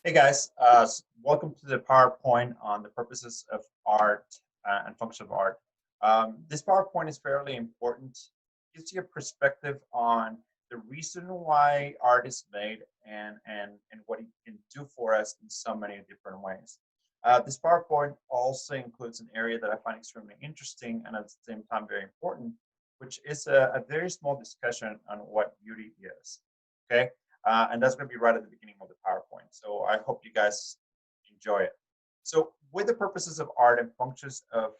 Hey guys, welcome to the PowerPoint on the purposes of art and function of art. This PowerPoint is fairly important. Gives you a perspective on the reason why art is made and what it can do for us in so many different ways. This PowerPoint also includes an area that I find extremely interesting and at the same time very important, which is a very small discussion on what beauty is. Okay, and that's going to be right at the beginning of the PowerPoint. So I hope you guys enjoy it. So with the purposes of art and functions of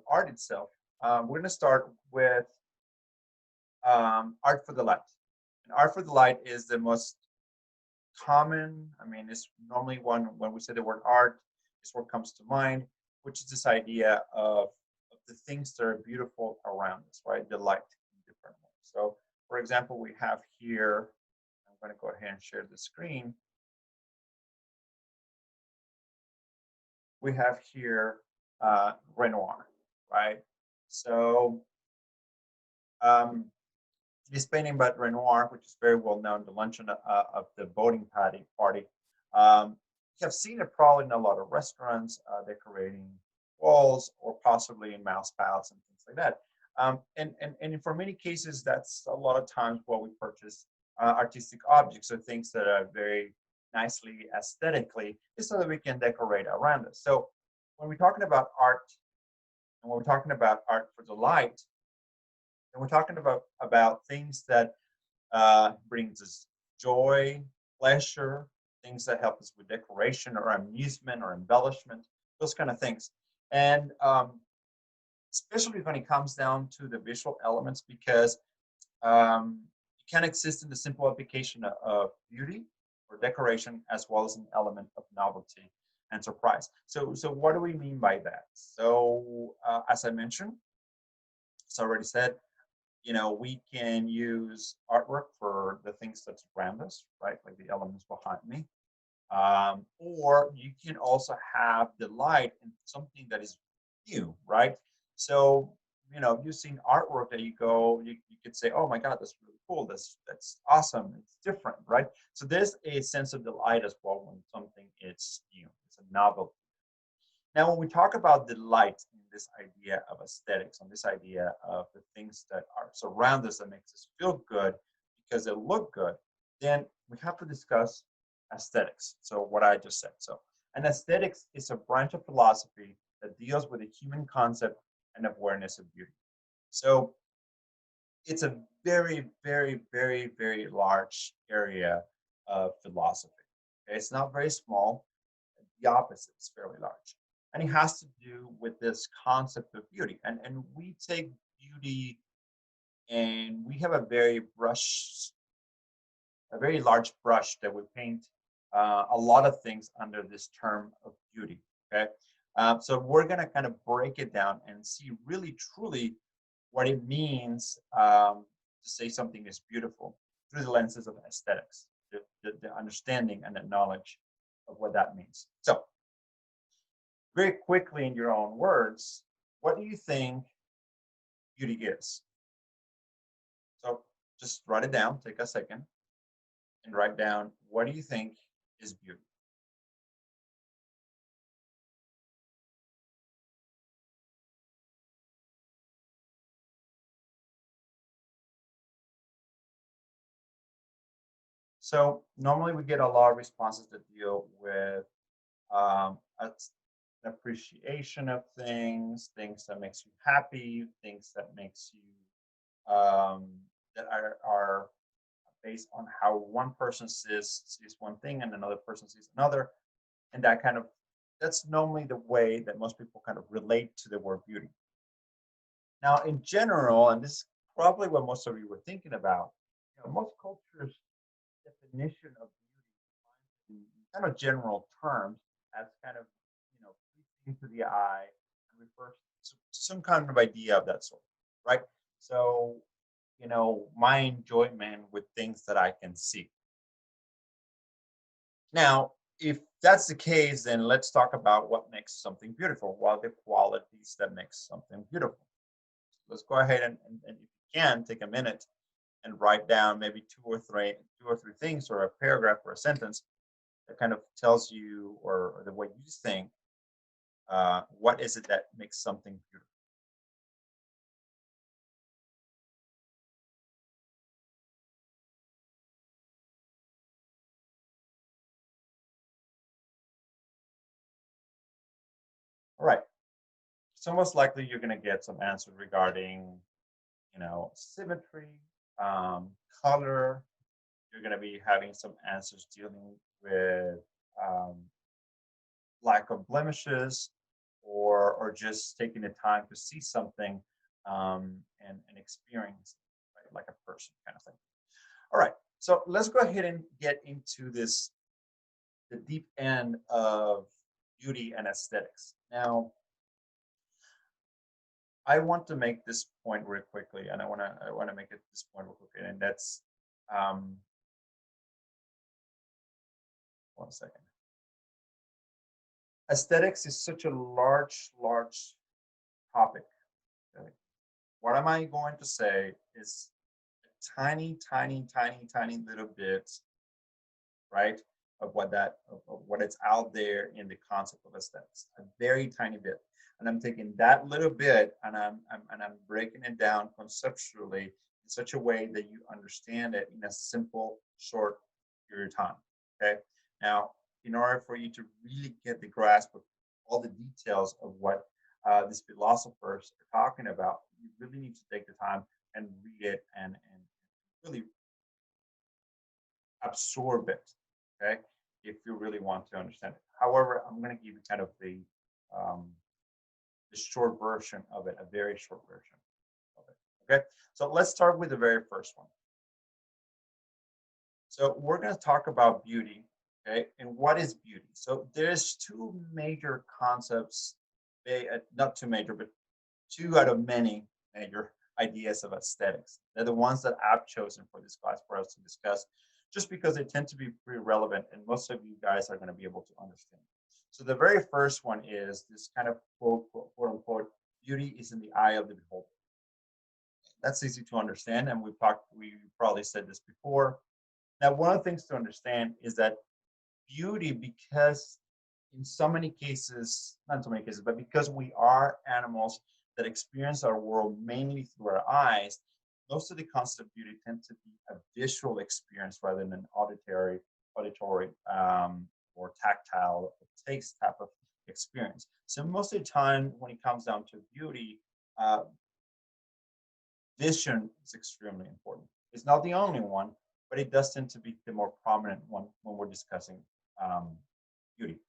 art itself, we're going to start with art for the light. And art for the light is the most common, it's normally one when we say the word art, is what comes to mind, which is this idea of the things that are beautiful around us, right? The light in different ways. So for example, we have here, I'm going to go ahead and share the screen. We have here Renoir, right? So this painting by Renoir, which is very well known, the luncheon of the voting party. You have seen it probably in a lot of restaurants, decorating walls or possibly in mouse paths and things like that. And for many cases, that's a lot of times what we purchase artistic objects or things that are very nicely aesthetically, just so that we can decorate around us. So when we're talking about art and when we're talking about art for the light, and we're talking about things that brings us joy, pleasure, things that help us with decoration or amusement or embellishment, those kind of things. And especially when it comes down to the visual elements, because it can exist in the simple application of beauty or decoration as well as an element of novelty and surprise. So what do we mean by that? So as I mentioned, as I already said, we can use artwork for the things that's around us, right? Like the elements behind me. Or you can also have the light in something that is new, right? So, using artwork that you could say, oh my God, that's really cool. That's awesome. It's different, right? So there's a sense of delight as well when something is new. It's a novelty. Now, when we talk about delight in this idea of aesthetics, on this idea of the things that are surround us that makes us feel good because they look good, then we have to discuss aesthetics. So what I just said. So, and aesthetics is a branch of philosophy that deals with the human concept and awareness of beauty. So it's a very, very, very, very large area of philosophy. Okay? It's not very small. The opposite is fairly large. And it has to do with this concept of beauty. And we take beauty and we have a very large brush that we paint a lot of things under this term of beauty. Okay. So we're going to kind of break it down and see really truly what it means to say something is beautiful through the lenses of aesthetics, the understanding and the knowledge of what that means. So very quickly in your own words, what do you think beauty is? So just write it down, take a second and write down, what do you think is beauty? So normally we get a lot of responses that deal with an appreciation of things, things that makes you happy, things that makes you that are based on how one person sees one thing and another person sees another, and that's normally the way that most people kind of relate to the word beauty. Now, in general, and this is probably what most of you were thinking about, most cultures' definition of beauty in kind of general terms as kind of pleasing to the eye and refers to some kind of idea of that sort, right? So, my enjoyment with things that I can see. Now, if that's the case, then let's talk about what makes something beautiful. What are the qualities that makes something beautiful? Let's go ahead and if you can, take a minute and write down maybe two or three things or a paragraph or a sentence that kind of tells you, or the way you think, what is it that makes something beautiful? All right. So most likely you're going to get some answers regarding, symmetry, um, color. You're going to be having some answers dealing with um, lack of blemishes, or just taking the time to see something, and experience it, right? Like a person kind of thing. All right. So let's go ahead and get into this, the deep end of beauty and aesthetics. Now, I want to make this point real quickly, and I want to make it this point real quickly, and that's, um, one second. Aesthetics is such a large topic. Okay? What am I going to say is a tiny little bit, right, of what is out there in the concept of aesthetics. A very tiny bit, and I'm taking that little bit, and I'm breaking it down conceptually in such a way that you understand it in a simple, short period of time. Okay. Now, in order for you to really get the grasp of all the details of what these philosophers are talking about, you really need to take the time and read it, and really absorb it. Okay, if you really want to understand it. However, I'm going to give you kind of um, the short version of it, a very short version of it. Okay, so let's start with the very first one. So we're going to talk about beauty. Okay, and what is beauty? So there's two major concepts, not two major, but two out of many major ideas of aesthetics. They're the ones that I've chosen for this class for us to discuss, just because they tend to be pretty relevant, and most of you guys are going to be able to understand. So the very first one is this kind of quote unquote, beauty is in the eye of the beholder. That's easy to understand, and we probably said this before. Now, one of the things to understand is that beauty, because in so many cases, not so many cases, but because we are animals that experience our world mainly through our eyes, most of the concept of beauty tend to be a visual experience rather than an auditory, or tactile or taste type of experience. So most of the time, when it comes down to beauty, uh, vision is extremely important. It's not the only one, but it does tend to be the more prominent one when we're discussing um, beauty.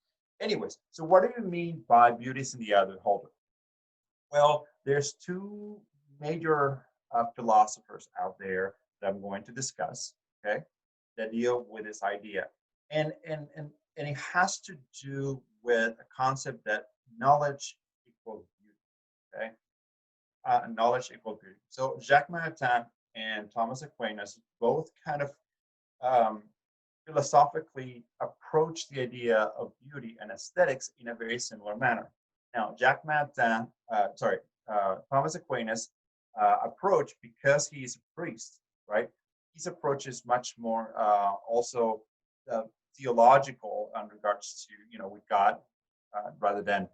Anyways, so what do you mean by beauty is in the eye of the beholder? Well, there's two major philosophers out there that I'm going to discuss, okay, that deal with this idea. And it has to do with a concept that knowledge equals beauty, okay? Knowledge equals beauty. So Jacques Maritain and Thomas Aquinas both kind of um, philosophically approach the idea of beauty and aesthetics in a very similar manner. Now, Thomas Aquinas approach, because he is a priest, right? His approach is much more also theological in regards to, with God, rather than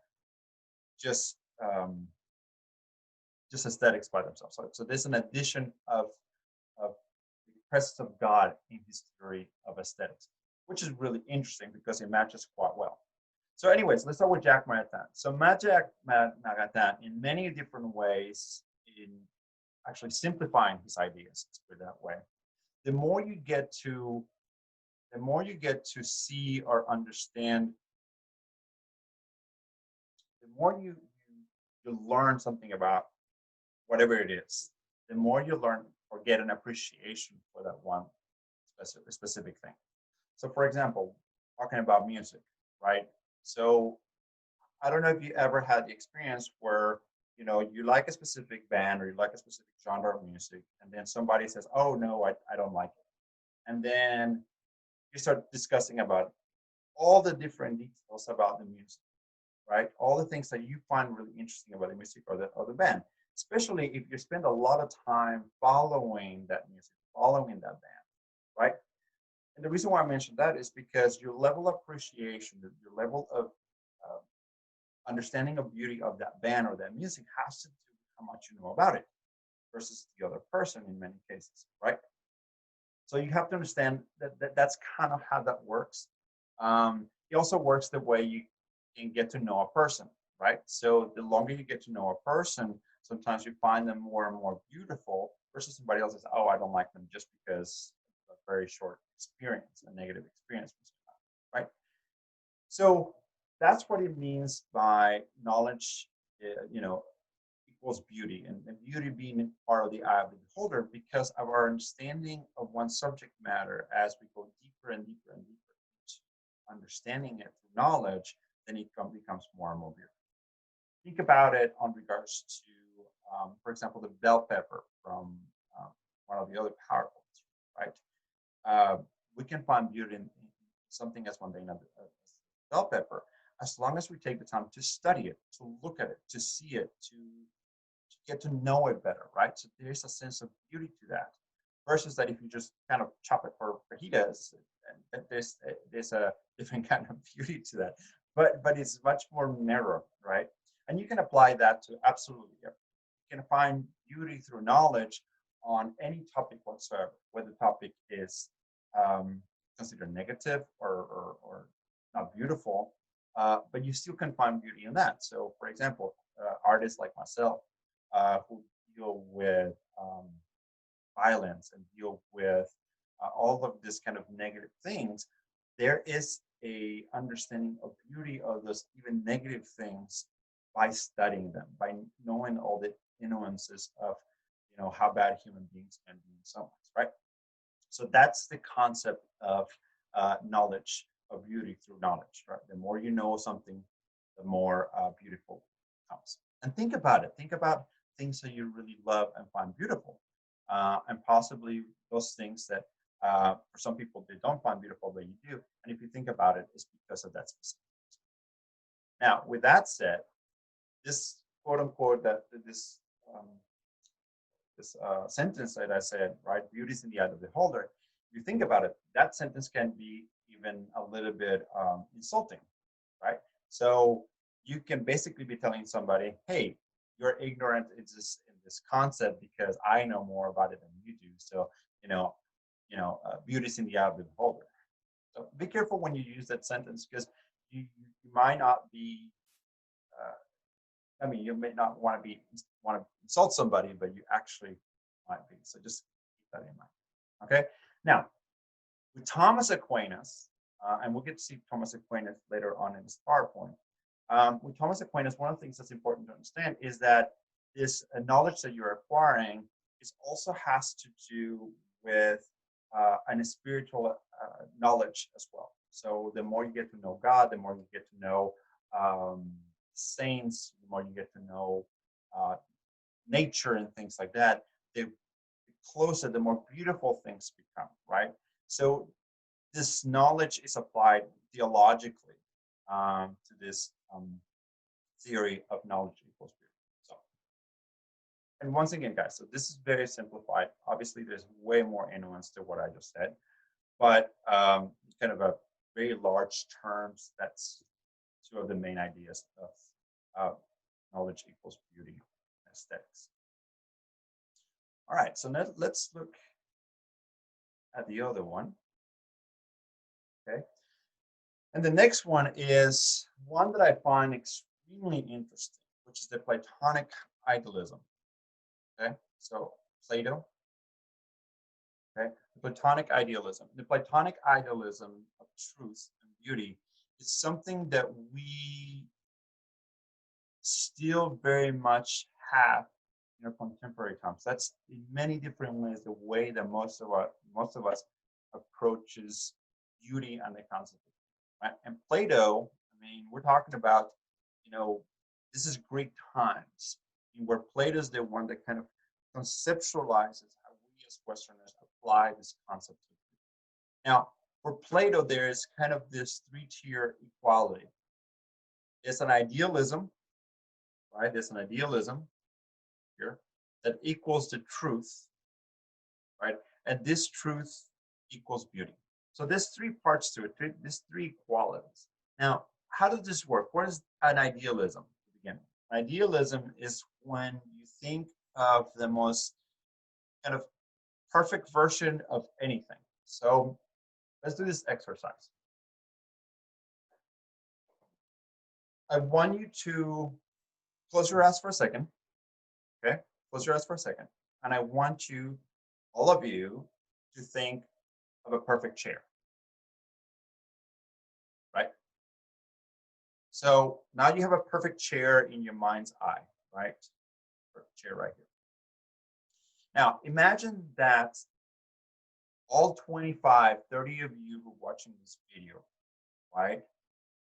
just um, just aesthetics by themselves. So there's an addition of the presence of God in his theory of aesthetics, which is really interesting because it matches quite well. So, anyways, let's start with Jacques Maritain. So, Jacques Maritain, in many different ways, in actually simplifying his ideas, let's put it that way, the more you get to see or understand, the more you learn something about whatever it is, the more you learn or get an appreciation for that one specific thing. So, for example, talking about music, right? So, I don't know if you ever had the experience where you like a specific band or you like a specific genre of music, and then somebody says, "Oh no, I don't like it," and then you start discussing about all the different details about the music, right? All the things that you find really interesting about the music or the band, especially if you spend a lot of time following that music, following that band, right? And the reason why I mentioned that is because your level of appreciation, your level of uh, understanding of beauty of that band or that music has to do with how much you know about it versus the other person in many cases, right? So you have to understand that that's kind of how that works. It also works the way you can get to know a person, right? So the longer you get to know a person, sometimes you find them more and more beautiful versus somebody else says, oh, I don't like them just because of a very short experience, a negative experience, right? So that's what it means by knowledge, you know, equals beauty, and beauty being part of the eye of the beholder because of our understanding of one subject matter as we go deeper and deeper and deeper into understanding it through knowledge, then it becomes more and more beautiful. Think about it on regards to, for example, the bell pepper from um, one of the other powerfuls, right? Uh, we can find beauty in something as mundane as bell pepper, as long as we take the time to study it, to look at it, to see it, to get to know it better, right? So there's a sense of beauty to that. Versus that if you just kind of chop it for fajitas, and there's a different kind of beauty to that. But it's much more narrow, right? And you can apply that to absolutely everything. You can find beauty through knowledge on any topic whatsoever, whether the topic is considered negative or not beautiful, but you still can find beauty in that. So, for example, artists like myself who deal with violence and deal with all of this kind of negative things, there is a understanding of beauty of those even negative things by studying them, by knowing all the nuances of how bad human beings can be in some ways, right? So that's the concept of knowledge of beauty through knowledge, right? The more you know something, the more beautiful it comes. And think about it. Think about things that you really love and find beautiful, and possibly those things that for some people they don't find beautiful, but you do. And if you think about it, it's because of that specific. Now, with that said, this quote unquote um, this sentence that I said, right? Beauty is in the eye of the beholder. If you think about it, that sentence can be even a little bit insulting, right? So you can basically be telling somebody, hey, you're ignorant in this concept because I know more about it than you do. So, beauty is in the eye of the beholder. So be careful when you use that sentence because you might not be you may not want to insult somebody, but you actually might be. So just keep that in mind. Okay. Now, with Thomas Aquinas, and we'll get to see Thomas Aquinas later on in this PowerPoint. With Thomas Aquinas, one of the things that's important to understand is that this knowledge that you're acquiring is also has to do with an spiritual knowledge as well. So the more you get to know God, the more you get to know saints, the more you get to know uh, nature and things like that, the closer, the more beautiful things become, right? So this knowledge is applied theologically to this theory of knowledge equals beauty. So, and once again, guys, so this is very simplified. Obviously, there's way more nuance to what I just said, but kind of a very large terms. That's two of the main ideas of knowledge equals beauty aesthetics. All right, so let's look at the other one. Okay, and the next one is one that I find extremely interesting, which is the Platonic idealism. Okay, so Plato. Okay, the Platonic idealism. The Platonic idealism of truth and beauty is something that we still very much have in our contemporary times. That's in many different ways the way that most of us approaches beauty and the concept of beauty, right? And Plato, I mean, we're talking about, this is Greek times, where Plato is the one that kind of conceptualizes how we as Westerners apply this concept of beauty. Now, for Plato, there is kind of this three-tier equality. There's an idealism, right? There's an idealism here that equals the truth, right? And this truth equals beauty. So there's three parts to it, there's three qualities. Now, how does this work? What is an idealism to begin with? Idealism is when you think of the most kind of perfect version of anything. So let's do this exercise. I want you to close your eyes for a second. Okay, close your eyes for a second. And I want you, all of you, to think of a perfect chair, right? So now you have a perfect chair in your mind's eye, right? Perfect chair right here. Now imagine that all 25, 30 of you who are watching this video, right?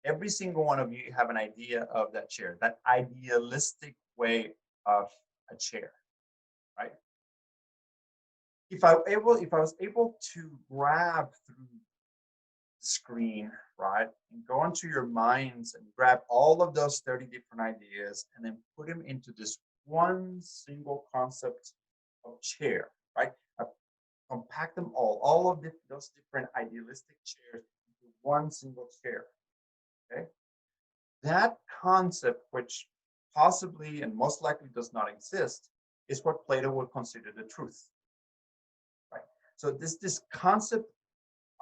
Every single one of you have an idea of that chair, that idealistic way of a chair, right? If I was able to grab through the screen, right, and go into your minds and grab all of those 30 different ideas and then put them into this one single concept of chair, right? I compact them all of those different idealistic chairs into one single chair. Okay, that concept, which possibly and most likely does not exist, is what Plato would consider the truth. Right. So this concept,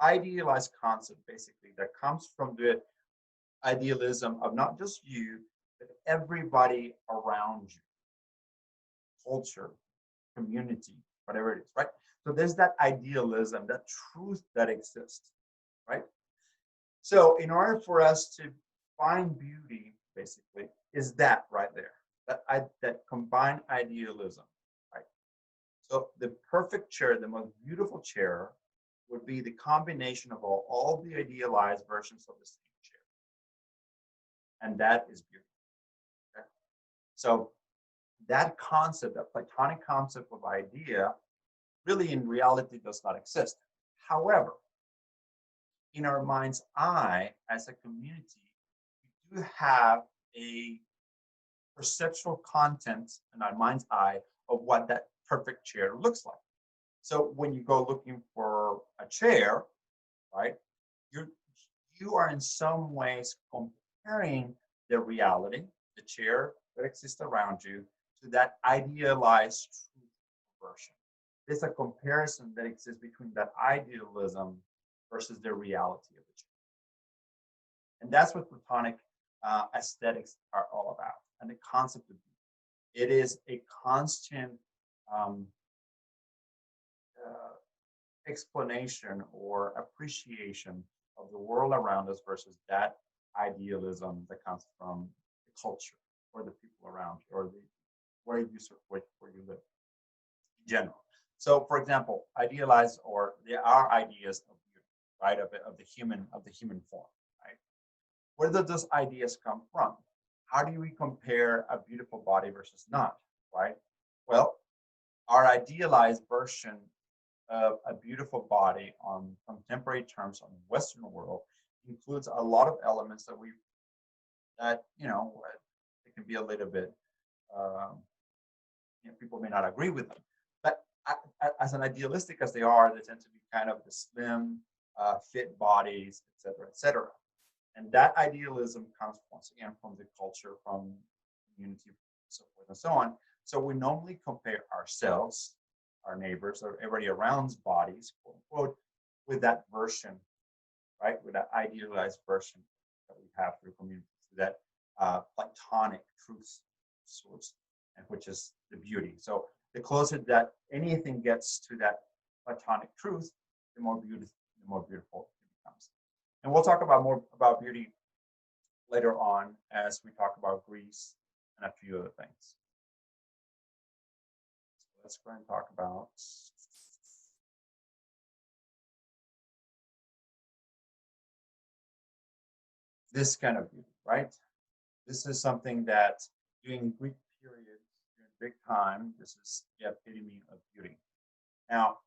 idealized concept, basically, that comes from the idealism of not just you, but everybody around you, culture, community, whatever it is, right? So there's that idealism, that truth that exists, right? So in order for us to find beauty, basically, is that right there, that combined idealism, right? So the perfect chair, the most beautiful chair, would be the combination of all the idealized versions of the same chair, and that is beauty. Okay? So that concept, that Platonic concept of idea, really in reality does not exist. However, in our mind's eye, as a community, we do have a perceptual content in our mind's eye of what that perfect chair looks like. So when you go looking for a chair, right, you are in some ways comparing the reality, the chair that exists around you, to that idealized truth version. There's a comparison that exists between that idealism versus the reality of the chair. And that's what Platonic aesthetics are all about, and the concept of beauty. It is a constant um, uh, explanation or appreciation of the world around us versus that idealism that comes from the culture or the people around you or the where you live in general. So, for example, idealize, or there are ideas of beauty, right, of the human form, right? Where do those ideas come from? How do we compare a beautiful body versus not, right? Well, our idealized version of a beautiful body on contemporary terms on the Western world includes a lot of elements that it can be a little bit people may not agree with them, but as an idealistic as they are, they tend to be kind of the slim, fit bodies, etc., etc. And that idealism comes once again from the culture, from community, so forth and so on. So we normally compare ourselves, our neighbors, or everybody around's bodies, quote unquote, with that version, right? With that idealized version that we have through community, through that Platonic truth source, and which is the beauty. So the closer that anything gets to that Platonic truth, the more beautiful it becomes. And we'll talk about more about beauty later on as we talk about Greece and a few other things. So let's go and talk about this kind of beauty, right? This is something that during Greek period, during Greek time, this is the epitome of beauty. Now,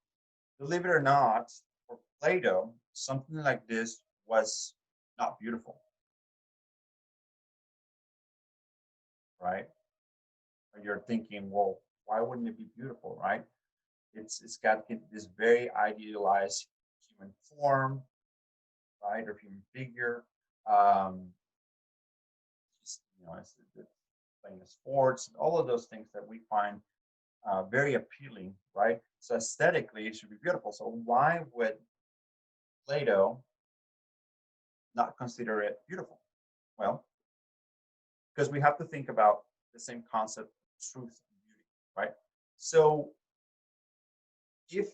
believe it or not, for Plato, something like this was not beautiful, right? You're thinking, well, why wouldn't it be beautiful, right? It's got this very idealized human form, right, or human figure. Um, just, it's playing the sports, all of those things that we find very appealing, right? So aesthetically, it should be beautiful. So why would Plato not consider it beautiful? Well, because we have to think about the same concept of truth and beauty, right? So if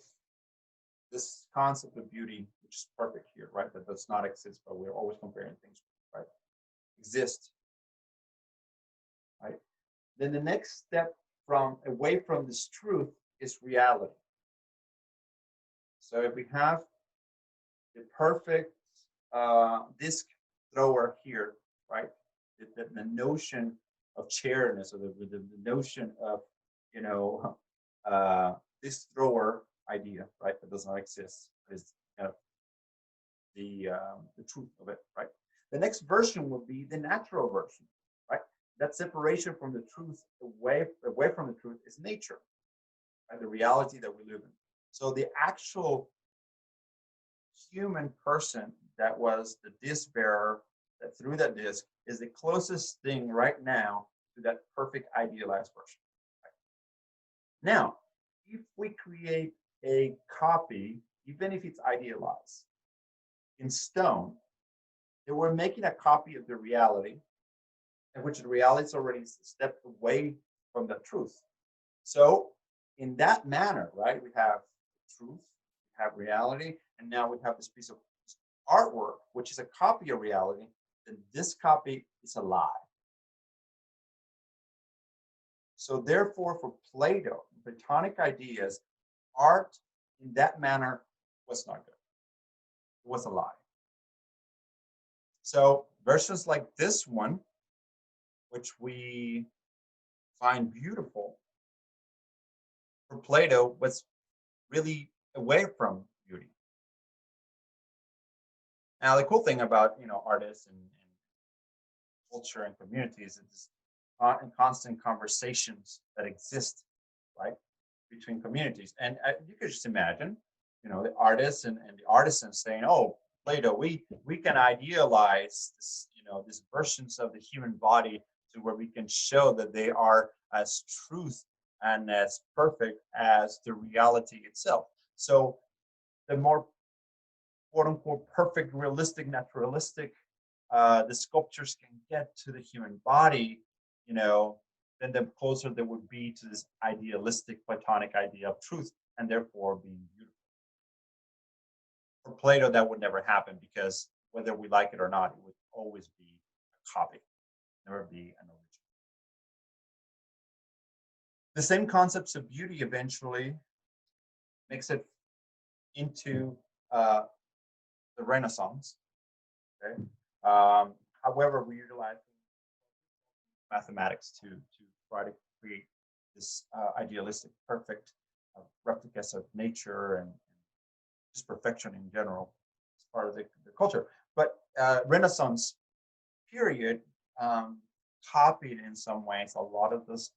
this concept of beauty, which is perfect here, right, that does not exist, but we're always comparing things, right, exist, right, then the next step from away from this truth is reality. So if we have the perfect disc thrower here, right, the notion of chairness, or the notion of, you know, this thrower idea, right, that does not exist, is kind of the truth of it, right? The next version will be the natural version, right? That separation from the truth, away from the truth, is nature, right? The reality that we live in. So the actual human person that was the disc bearer that threw that disc is the closest thing right now to that perfect idealized version. Right? Now, if we create a copy, even if it's idealized, in stone, then we're making a copy of the reality, in which the reality is already stepped away from the truth. So, in that manner, right, we have truth, we have reality, and now we have this piece of artwork, which is a copy of reality, then this copy is a lie. So therefore, for Plato, Platonic ideas, art in that manner was not good. It was a lie. So versions like this one, which we find beautiful, for Plato was really away from beauty. Now, the cool thing about artists and culture and communities is constant conversations that exist, right, between communities. And you could just imagine, the artists and the artisans saying, "Oh, Plato, we can idealize this, these versions of the human body to where we can show that they are as truth and as perfect as the reality itself." So the more quote unquote perfect, realistic, naturalistic the sculptures can get to the human body, then the closer they would be to this idealistic Platonic idea of truth, and therefore being beautiful. For Plato, that would never happen, because whether we like it or not, it would always be a copy, never be an original. The same concepts of beauty eventually makes it into the Renaissance. Okay? However, we utilize mathematics to try to create this idealistic, perfect replicas of nature and just perfection in general as part of the culture. But Renaissance period copied in some ways a lot of this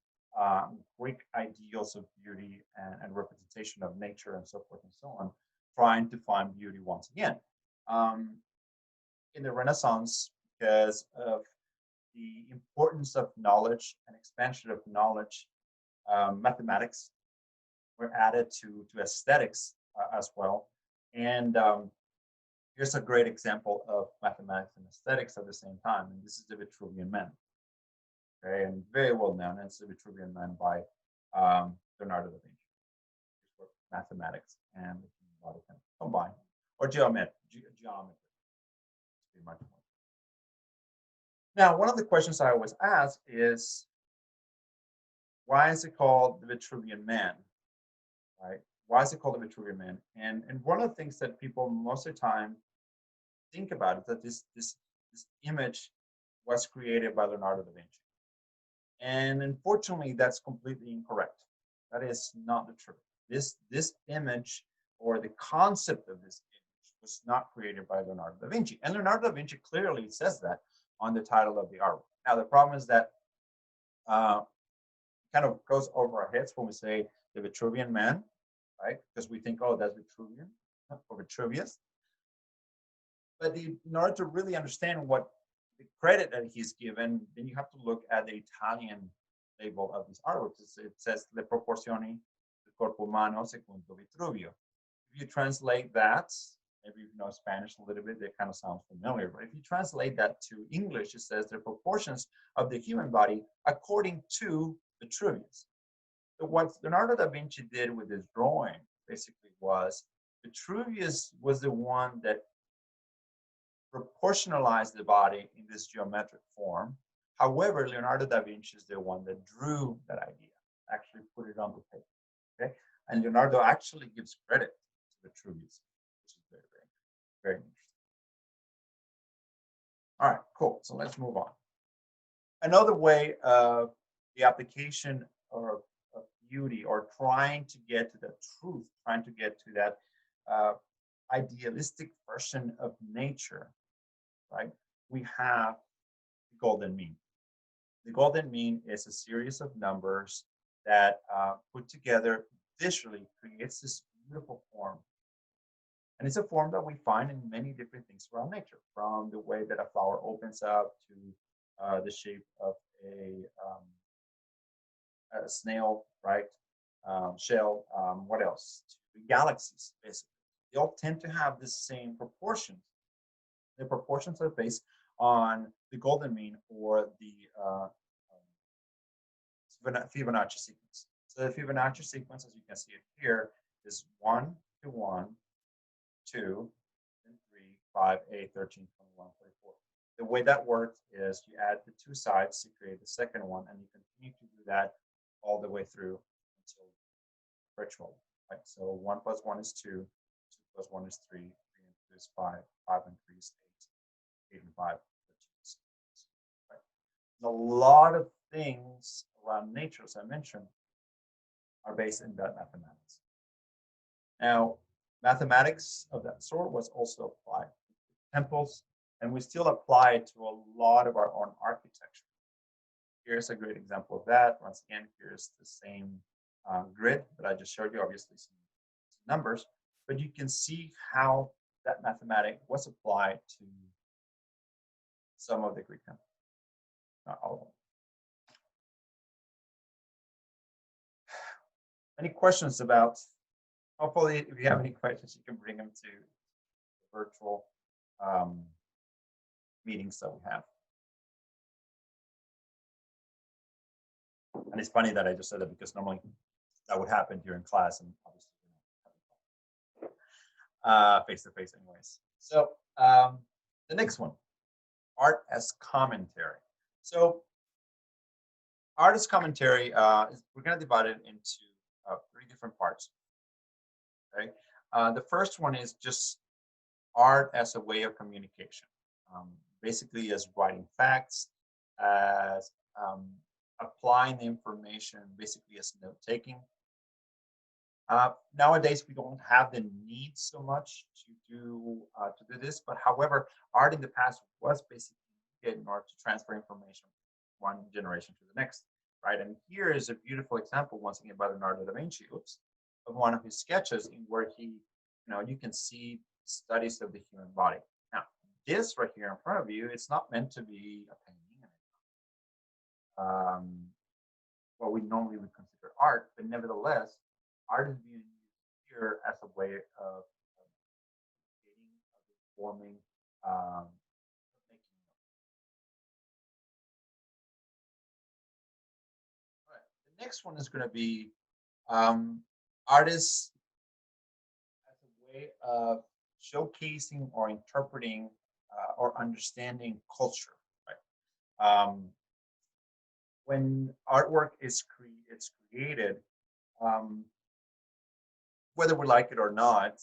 Greek ideals of beauty and representation of nature and so forth and so on, trying to find beauty once again. In the Renaissance, because of the importance of knowledge and expansion of knowledge, mathematics were added to aesthetics as well. And here's a great example of mathematics and aesthetics at the same time, and this is the Vitruvian Man. Okay, and very well known. It's the Vitruvian Man by Leonardo da Vinci. Mathematics and the human body can combine, or geometry. Pretty much more. Now, one of the questions I always ask is, why is it called the Vitruvian Man? Right? Why is it called the Vitruvian Man? And one of the things that people most of the time think about is that this image was created by Leonardo da Vinci. And unfortunately, that's completely incorrect. That is not the truth. This image, or the concept of this image, was not created by Leonardo da Vinci. And Leonardo da Vinci clearly says that on the title of the artwork. Now, the problem is that kind of goes over our heads when we say the Vitruvian Man, right? Because we think, oh, that's Vitruvian. for Vitruvius. But in order to really understand what the credit that he's given, then you have to look at the Italian label of these artworks. It says Le proporzioni del corpo umano secondo Vitruvio. If you translate that, maybe you know Spanish a little bit, that kind of sounds familiar, but if you translate that to English, it says the proportions of the human body according to Vitruvius. So what Leonardo da Vinci did with his drawing basically was Vitruvius was the one that proportionalized the body in this geometric form. However, Leonardo da Vinci is the one that drew that idea, actually put it on the paper. Okay, and Leonardo actually gives credit to Vitruvius, which is very, very, very interesting. All right, cool. So let's move on. Another way of the application or of beauty, or trying to get to the truth, trying to get to that idealistic version of nature, right? We have the golden mean. The golden mean is a series of numbers that put together visually creates this beautiful form. And it's a form that we find in many different things around nature, from the way that a flower opens up to the shape of a snail, right? Shell, what else? To galaxies, basically. They all tend to have the same proportions. The proportions are based on the golden mean or the Fibonacci sequence. So the Fibonacci sequence, as you can see it here, is 1 to 1, 2, and 3, 5, 8, 13, 21, 34. The way that works is you add the two sides to create the second one, and you continue to do that all the way through until virtual. Right? So 1 plus 1 is 2, 2 plus 1 is 3, 3 and 2 is 5, 5 and 3 is 8, 8 and 5, 13 is 6. Right? A lot of things around nature, as I mentioned, are based in that mathematics. Now, mathematics of that sort was also applied to temples, and we still apply it to a lot of our own architecture. Here's a great example of that. Once again, here's the same grid that I just showed you, obviously some numbers, but you can see how that mathematic was applied to some of the Greek temples, not all of them. Any questions about, hopefully, if you have any questions, you can bring them to the virtual meetings that we have. And it's funny that I just said that because normally that would happen during class and obviously face-to-face anyways. So the next one, art as commentary. So art as commentary, we're going to divide it into 3 different parts. Okay, the first one is just art as a way of communication, basically as writing facts, as applying the information, basically as note taking. Nowadays, we don't have the need so much to do this, but however, art in the past was basically needed in order to transfer information from one generation to the next, right? And here is a beautiful example, once again, by Leonardo da Vinci, of one of his sketches in where he, you can see studies of the human body. Now, this right here in front of you, it's not meant to be a painting. What we normally would consider art, but nevertheless, art is being used here as a way of creating, of forming, making. All right. The next one is going to be artists as a way of showcasing or interpreting or understanding culture. Right. When artwork is created, whether we like it or not,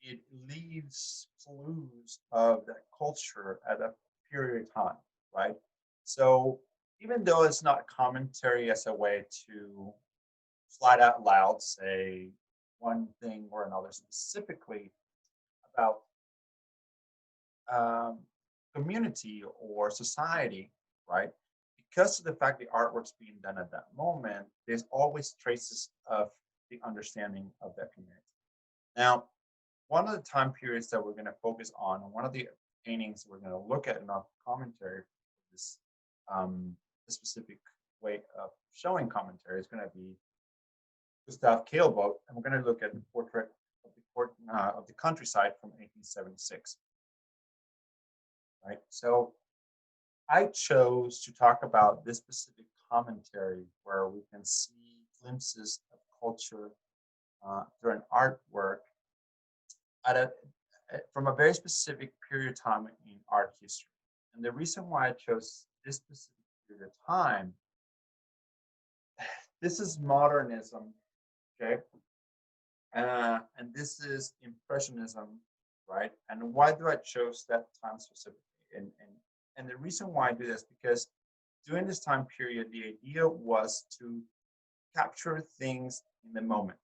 it leaves clues of that culture at a period of time, right? So even though it's not commentary as a way to flat out loud say one thing or another specifically about community or society, right? Because of the fact the artwork's being done at that moment, there's always traces of the understanding of that community. Now, one of the time periods that we're going to focus on, and one of the paintings we're going to look at in our commentary, this um, the specific way of showing commentary is going to be Gustav Kahlbodt, and we're going to look at the portrait of the countryside from 1876. Right. So I chose to talk about this specific commentary where we can see glimpses of culture through an artwork at a from a very specific period of time in art history. And the reason why I chose this specific period of time, this is modernism, okay, and this is impressionism, right? And why do I chose that time specifically? And the reason why I do this because during this time period, the idea was to capture things in the moment,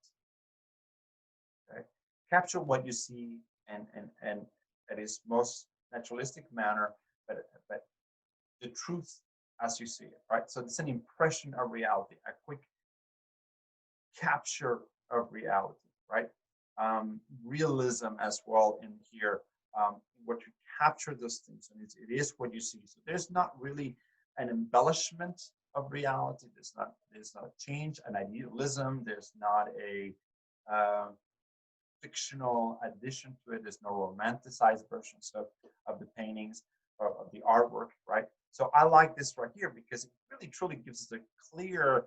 okay? Capture what you see and at its most naturalistic manner, but the truth as you see it, right? So it's an impression of reality, a quick capture of reality, right? Realism as well in here, what you capture those things, and it is what you see. So there's not really an embellishment of reality. There's not a change, an idealism. There's not a uh, fictional addition to it. There's no romanticized versions of the paintings or of the artwork, right? So I like this right here because it really truly gives us a clear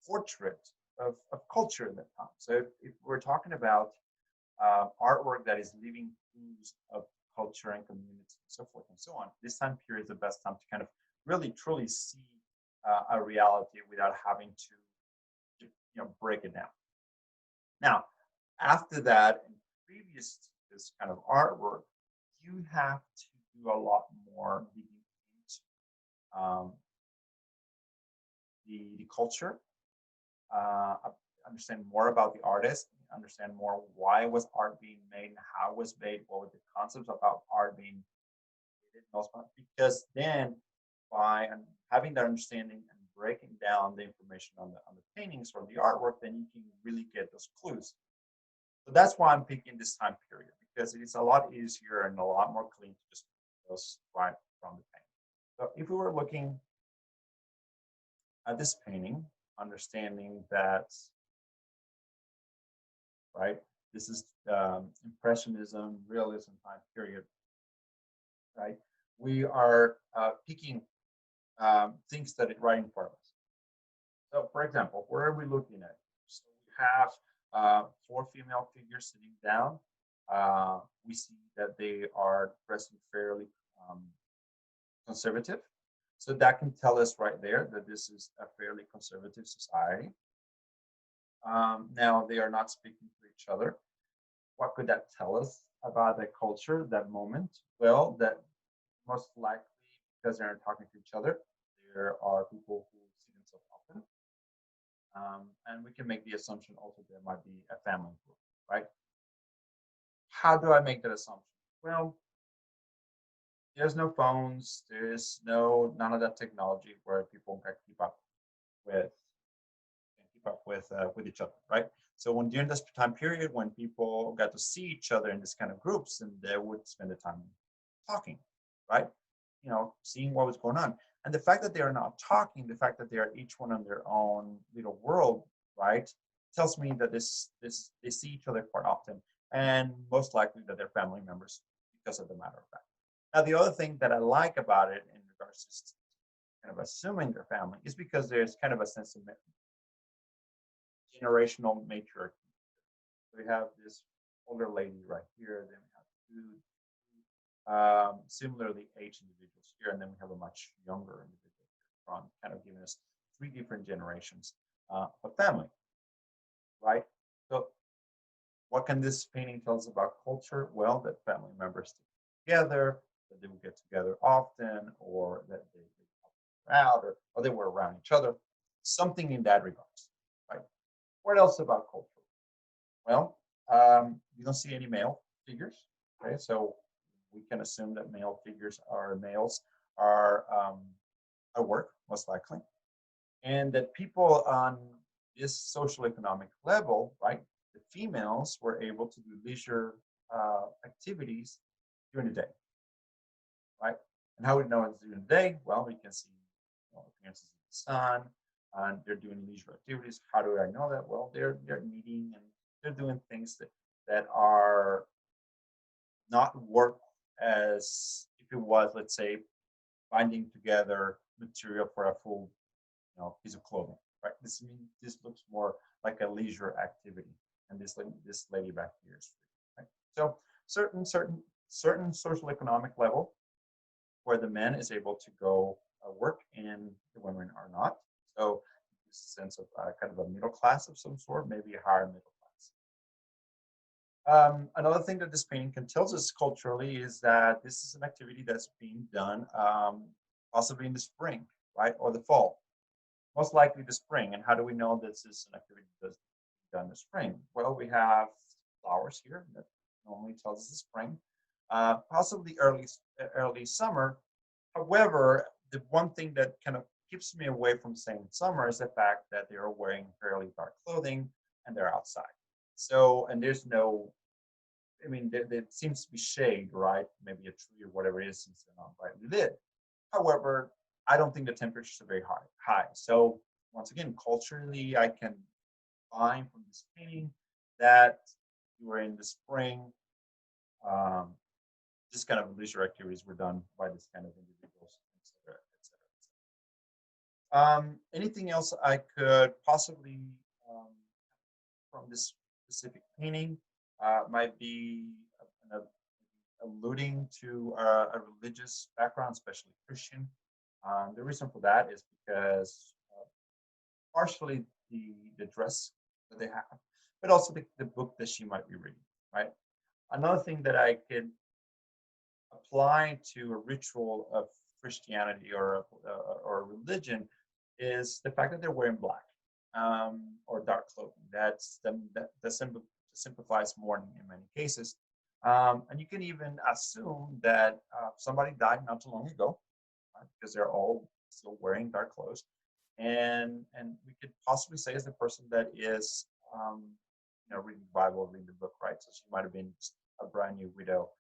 portrait of culture in that time. So if we're talking about artwork that is living clues of culture and community and so forth and so on, this time period is the best time to kind of really truly see a reality without having to break it down. Now, after that, and previous to this kind of artwork, you have to do a lot more digging into the culture, uh, understand more about the artist, understand more why was art being made and how it was made, what were the concepts about art being created, because then by having that understanding and breaking down the information on the paintings or the artwork, then you can really get those clues. So that's why I'm picking this time period because it is a lot easier and a lot more clean to just those right from the painting. So if we were looking at this painting, understanding that, right, this is impressionism, realism time period, right? We are picking things that are right in front of us. So, for example, where are we looking at? So we have four female figures sitting down. We see that they are dressing fairly um, conservative. So that can tell us right there that this is a fairly conservative society. Now they are not speaking to each other. What could that tell us about the culture, that moment? Well, that most likely because they're not talking to each other, there are people who see themselves often. And we can make the assumption also there might be a family group, right? How do I make that assumption? Well, there's no phones, there's none of that technology where people can keep up with each other, right? So when during this time period when people got to see each other in this kind of groups, and they would spend the time talking, right? Seeing what was going on. And the fact that they are not talking, the fact that they are each one in their own little world, right, tells me that this they see each other quite often, and most likely that they're family members because of the matter of fact. Now, the other thing that I like about it in regards to kind of assuming their family is because there's kind of a sense of generational matriarchy. We have this older lady right here, then we have two similarly aged individuals here, and then we have a much younger individual here from kind of giving us three different generations of family, right? So what can this painting tell us about culture? Well, that family members stick together, that they will get together often, or that they out, or they were around each other, something in that regards, right? What else about culture? Well, you don't see any male figures, okay? So we can assume that males are at work, most likely, and that people on this social economic level, right, the females were able to do leisure activities during the day, right? And how we know it's during the day? Well, we can see appearances of the sun, and they're doing leisure activities. How do I know that? Well, they're meeting and they're doing things that are not work as if it was, let's say, binding together material for a full piece of clothing, right? This looks more like a leisure activity, and this lady back here is free, right? So certain social economic level where the man is able to go work and the women are not. So this sense of kind of a middle class of some sort, maybe a higher middle class. Another thing that this painting can tell us culturally is that this is an activity that's being done possibly in the spring, right, or the fall. Most likely the spring. And how do we know this is an activity that's done in the spring? Well, we have flowers here that normally tells us the spring, possibly early summer. However, the one thing that kind of keeps me away from saying summer is the fact that they are wearing fairly dark clothing and they're outside. So, and there's no, I mean, there seems to be shade, right? Maybe a tree or whatever it is, since they're not brightly lit. However, I don't think the temperatures are very high. So once again, culturally, I can find from this painting that you were in the spring. Um, this kind of leisure activities were done by this kind of individuals, et cetera, et cetera, et cetera. Anything else I could possibly um, from this specific painting might be alluding to a religious background, especially Christian. The reason for that is because partially the dress that they have, but also the book that she might be reading, right? Another thing that I could apply to a ritual of Christianity or religion is the fact that they're wearing black or dark clothing. That simplifies more in many cases. And you can even assume that somebody died not too long ago, right? Because they're all still wearing dark clothes. And we could possibly say as the person that is reading the Bible, reading the book, right? So she might have been a brand new widow,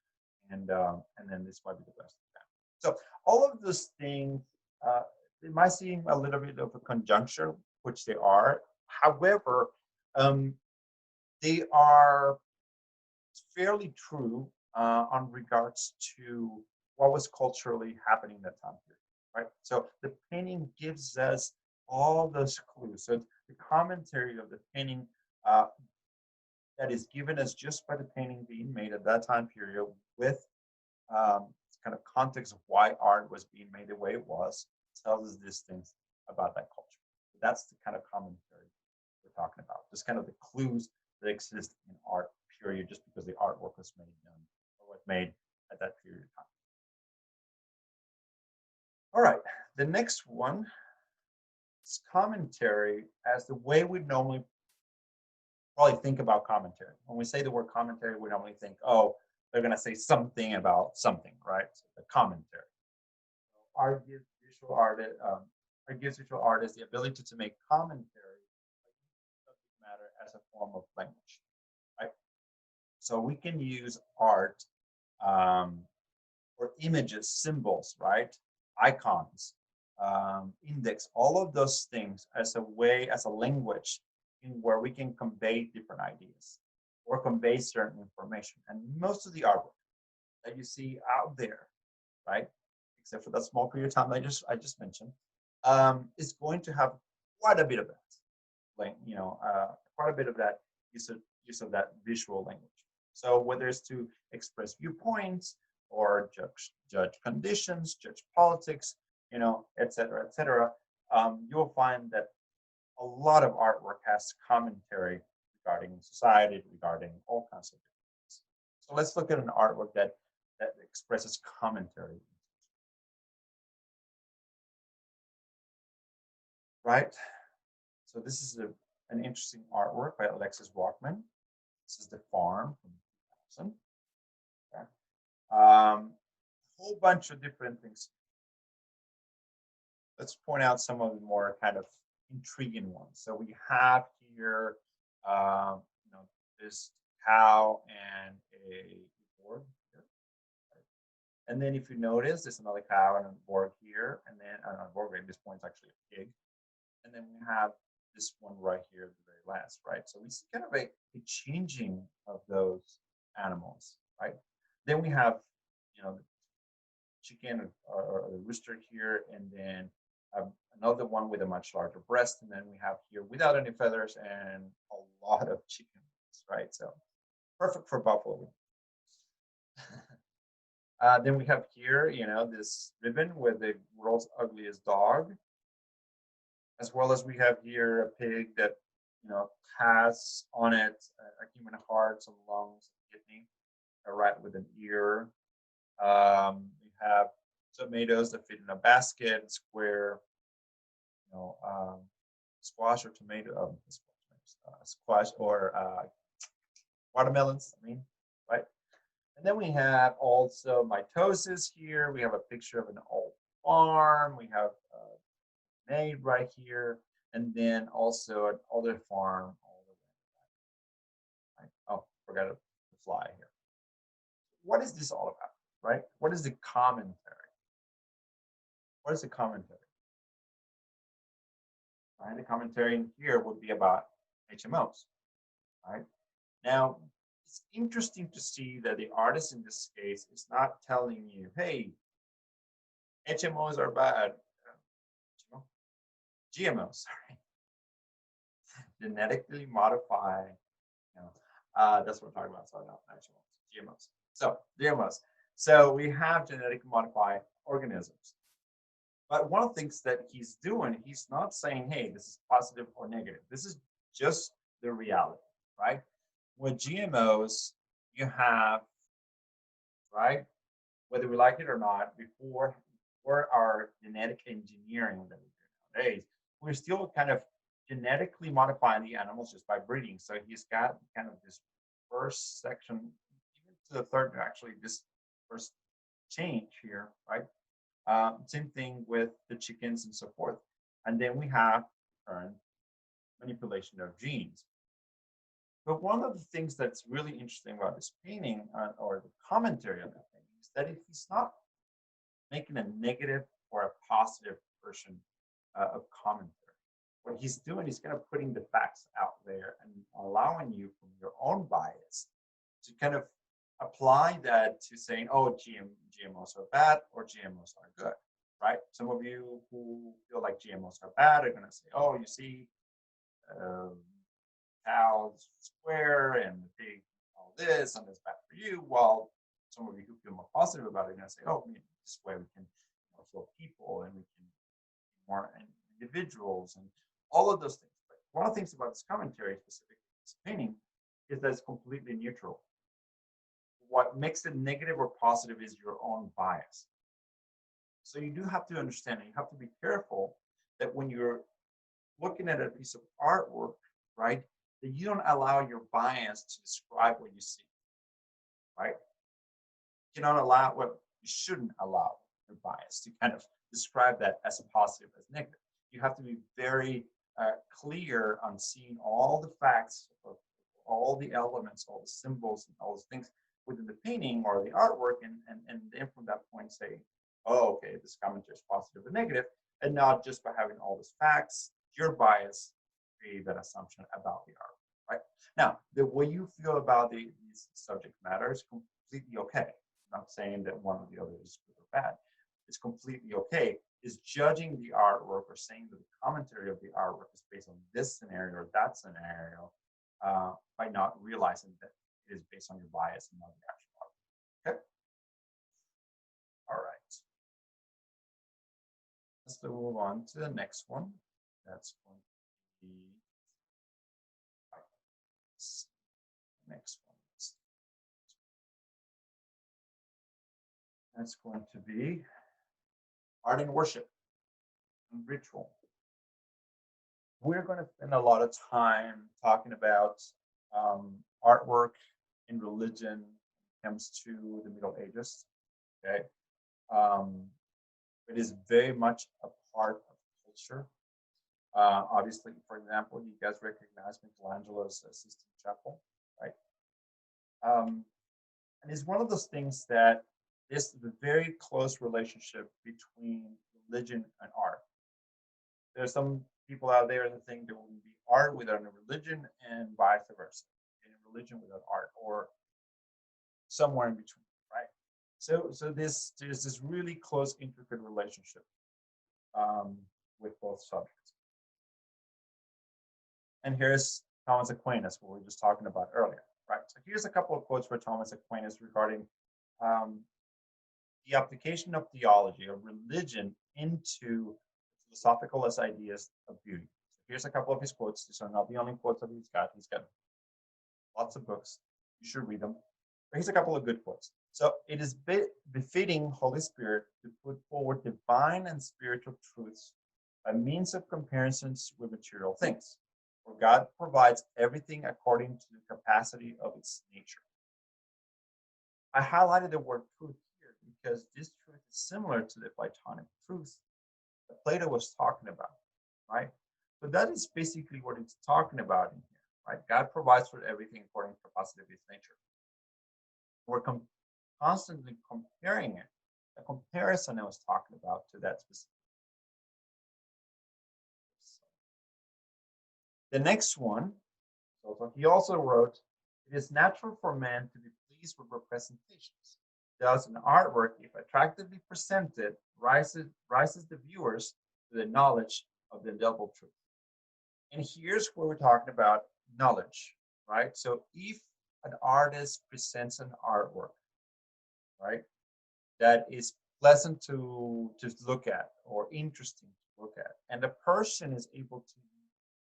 and then this might be the best of that. So all of those things, it might seem a little bit of a conjuncture, which they are. However, um, they are fairly true on regards to what was culturally happening in that time period, right? So the painting gives us all those clues. So the commentary of the painting that is given us just by the painting being made at that time period with kind of context of why art was being made the way it was tells us these things about that culture. That's the kind of commentary we're talking about. Just kind of the clues that exist in art, period, just because the artwork was made or was made at that period of time. All right, the next one is commentary as the way we normally probably think about commentary. When we say the word commentary, we normally think, oh, they're going to say something about something, right? So the commentary. Art gives visual artists, the ability to make commentary subject matter as a form of language, right? So we can use art or images, symbols, right? Icons, index, all of those things as a way, as a language in where we can convey different ideas or convey certain information. And most of the artwork that you see out there, right, except for that small period of time I just mentioned, is going to have quite a bit of that, like quite a bit of that use of that visual language. So whether it's to express viewpoints or judge conditions, judge politics, et cetera, you will find that a lot of artwork has commentary regarding society, regarding all kinds of things. So let's look at an artwork that expresses commentary. Right? So this is an interesting artwork by Alexis Walkman. This is The Farm from 2000. Okay. A whole bunch of different things. Let's point out some of the more kind of intriguing ones. So we have here, this cow and a boar here. And then if you notice, there's another cow and a boar here, and then a boar at this point is actually a pig. And then we have this one right here at the very last, right? So we see kind of a changing of those animals, right? Then we have, the chicken or the rooster here, and then another one with a much larger breast, and then we have here without any feathers and a lot of chicken, right? So perfect for buffalo. Then we have here, this ribbon with the world's ugliest dog, as well as we have here a pig that, has on it a human heart, some lungs, kidney, a rat with an ear. We have tomatoes that fit in a basket, square, squash or tomato, squash or watermelons. Right? And then we have also mitosis here. We have a picture of an old farm. We have made right here, and then also an older farm all the way. Right? Oh, forgot to fly here. What is this all about? Right? What is the commentary? What is the commentary? Right? The commentary in here would be about HMOs. Right? Now, it's interesting to see that the artist in this case is not telling you, hey, HMOs are bad. GMOs, sorry. Genetically modify, that's what we're talking about. Sorry, not HMOs, GMOs. So, GMOs. So we have genetically modified organisms. But one of the things that he's doing, he's not saying, hey, this is positive or negative. This is just the reality, right? With GMOs, you have, right, whether we like it or not, before our genetic engineering that we do nowadays, we're still kind of genetically modifying the animals just by breeding. So he's got kind of this first section, even to the third, actually, this first change here, right? Same thing with the chickens and so forth. And then we have manipulation of genes. But one of the things that's really interesting about this painting or the commentary on the painting is that he's not making a negative or a positive version of commentary. What he's doing is kind of putting the facts out there and allowing you from your own bias to kind of apply that to saying, oh, GMOs are bad or GMOs are good, right? Some of you who feel like GMOs are bad are going to say, oh, you see, cows square and the pig all this and it's bad for you. While some of you who feel more positive about it are going to say, oh, this way we can heal people and we can be more individuals and all of those things. But one of the things about this commentary, specifically this painting, is that it's completely neutral. What makes it negative or positive is your own bias. So you do have to understand, and you have to be careful that when you're looking at a piece of artwork, right, that you don't allow your bias to describe what you see, right? You don't allow what you shouldn't allow your bias to kind of describe that as a positive, as negative. You have to be very clear on seeing all the facts of all the elements, all the symbols, and all those things within the painting or the artwork, and then from that point say, oh, okay, this commentary is positive or negative, and not just by having all these facts, your bias create that assumption about the art, right? Now, the way you feel about these subject matter is completely okay. I'm not saying that one or the other is good or bad. It's completely okay. Is judging the artwork or saying that the commentary of the artwork is based on this scenario or that scenario by not realizing that it is based on your bias and not the actual artwork. Okay? All right. Let's move on to the next one. That's going to be next one. That's going to be art and worship and ritual. We're going to spend a lot of time talking about artwork in religion when it comes to the Middle Ages. Okay, it is very much a part of culture. Obviously, for example, you guys recognize Michelangelo's Sistine Chapel, right? Um, and it's one of those things that is the very close relationship between religion and art. There's some people out there that think there will be art without a religion and vice versa, and religion without art, or somewhere in between, right? So there's this really close, intricate relationship um, with both subjects. And here's Thomas Aquinas, what we were just talking about earlier, right? So here's a couple of quotes for Thomas Aquinas regarding um, the application of theology or religion into philosophical as ideas of beauty. So here's a couple of his quotes. These are not the only quotes that he's got. He's got lots of books. You should read them. But here's a couple of good quotes. So it is befitting Holy Spirit to put forward divine and spiritual truths by means of comparisons with material things. For God provides everything according to the capacity of its nature. I highlighted the word truth here because this truth is similar to the Platonic truth that Plato was talking about, right? So that is basically what it's talking about in here, right? God provides for everything according to the capacity of his nature. We're constantly comparing it. The comparison I was talking about to that specific. The next one, so he also wrote, it is natural for man to be pleased with representations. Thus, an artwork, if attractively presented, rises the viewers to the knowledge of the double truth. And here's where we're talking about knowledge, right? So if an artist presents an artwork, right, that is pleasant to look at or interesting to look at, and the person is able to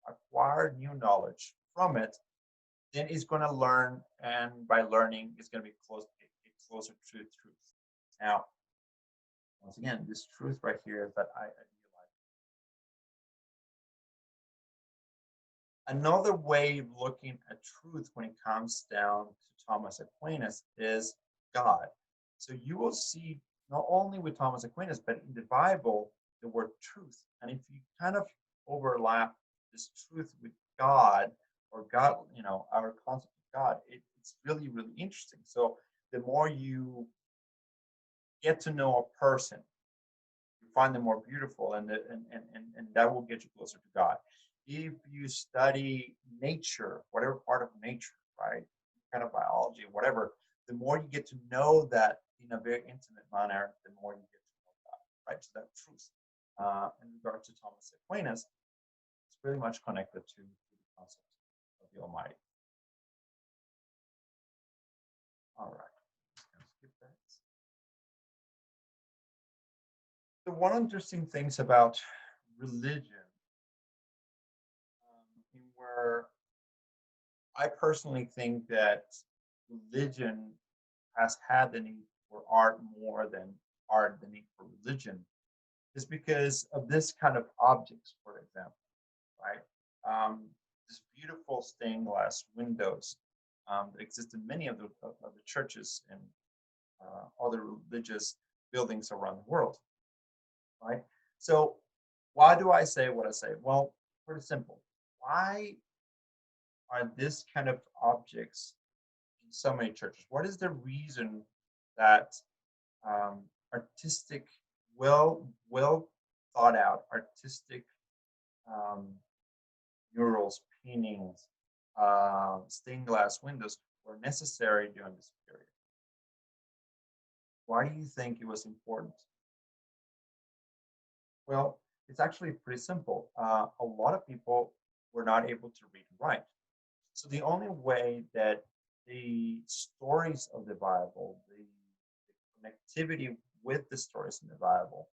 acquire new knowledge from it, then it's going to learn, and by learning, it's going to be closer to the truth. Now, once again, this truth right here is that I realize. Another way of looking at truth when it comes down to Thomas Aquinas is God. So you will see not only with Thomas Aquinas, but in the Bible, the word truth. And if you kind of overlap this truth with God, or God, our concept of God, it's really, really interesting. So the more you get to know a person, you find them more beautiful, and that will get you closer to God. If you study nature, whatever part of nature, right, kind of biology, whatever, the more you get to know that in a very intimate manner, the more you get to know God, right? So that truth, in regard to Thomas Aquinas, it's very much connected to the concept of the Almighty. All right, skip that. The one interesting things about religion, in where I personally think that religion has had the need for art more than art the need for religion, is because of this kind of objects, for example, right? This beautiful stained glass windows that exist in many of the churches and other religious buildings around the world, right? So why do I say what I say? Well, pretty simple. Why are this kind of objects in so many churches? What is the reason that artistic, well thought out artistic um, murals, paintings, stained glass windows were necessary during this period? Why do you think it was important? Well, it's actually pretty simple. A lot of people were not able to read and write. So the only way that the stories of the Bible, the connectivity with the stories in the Bible,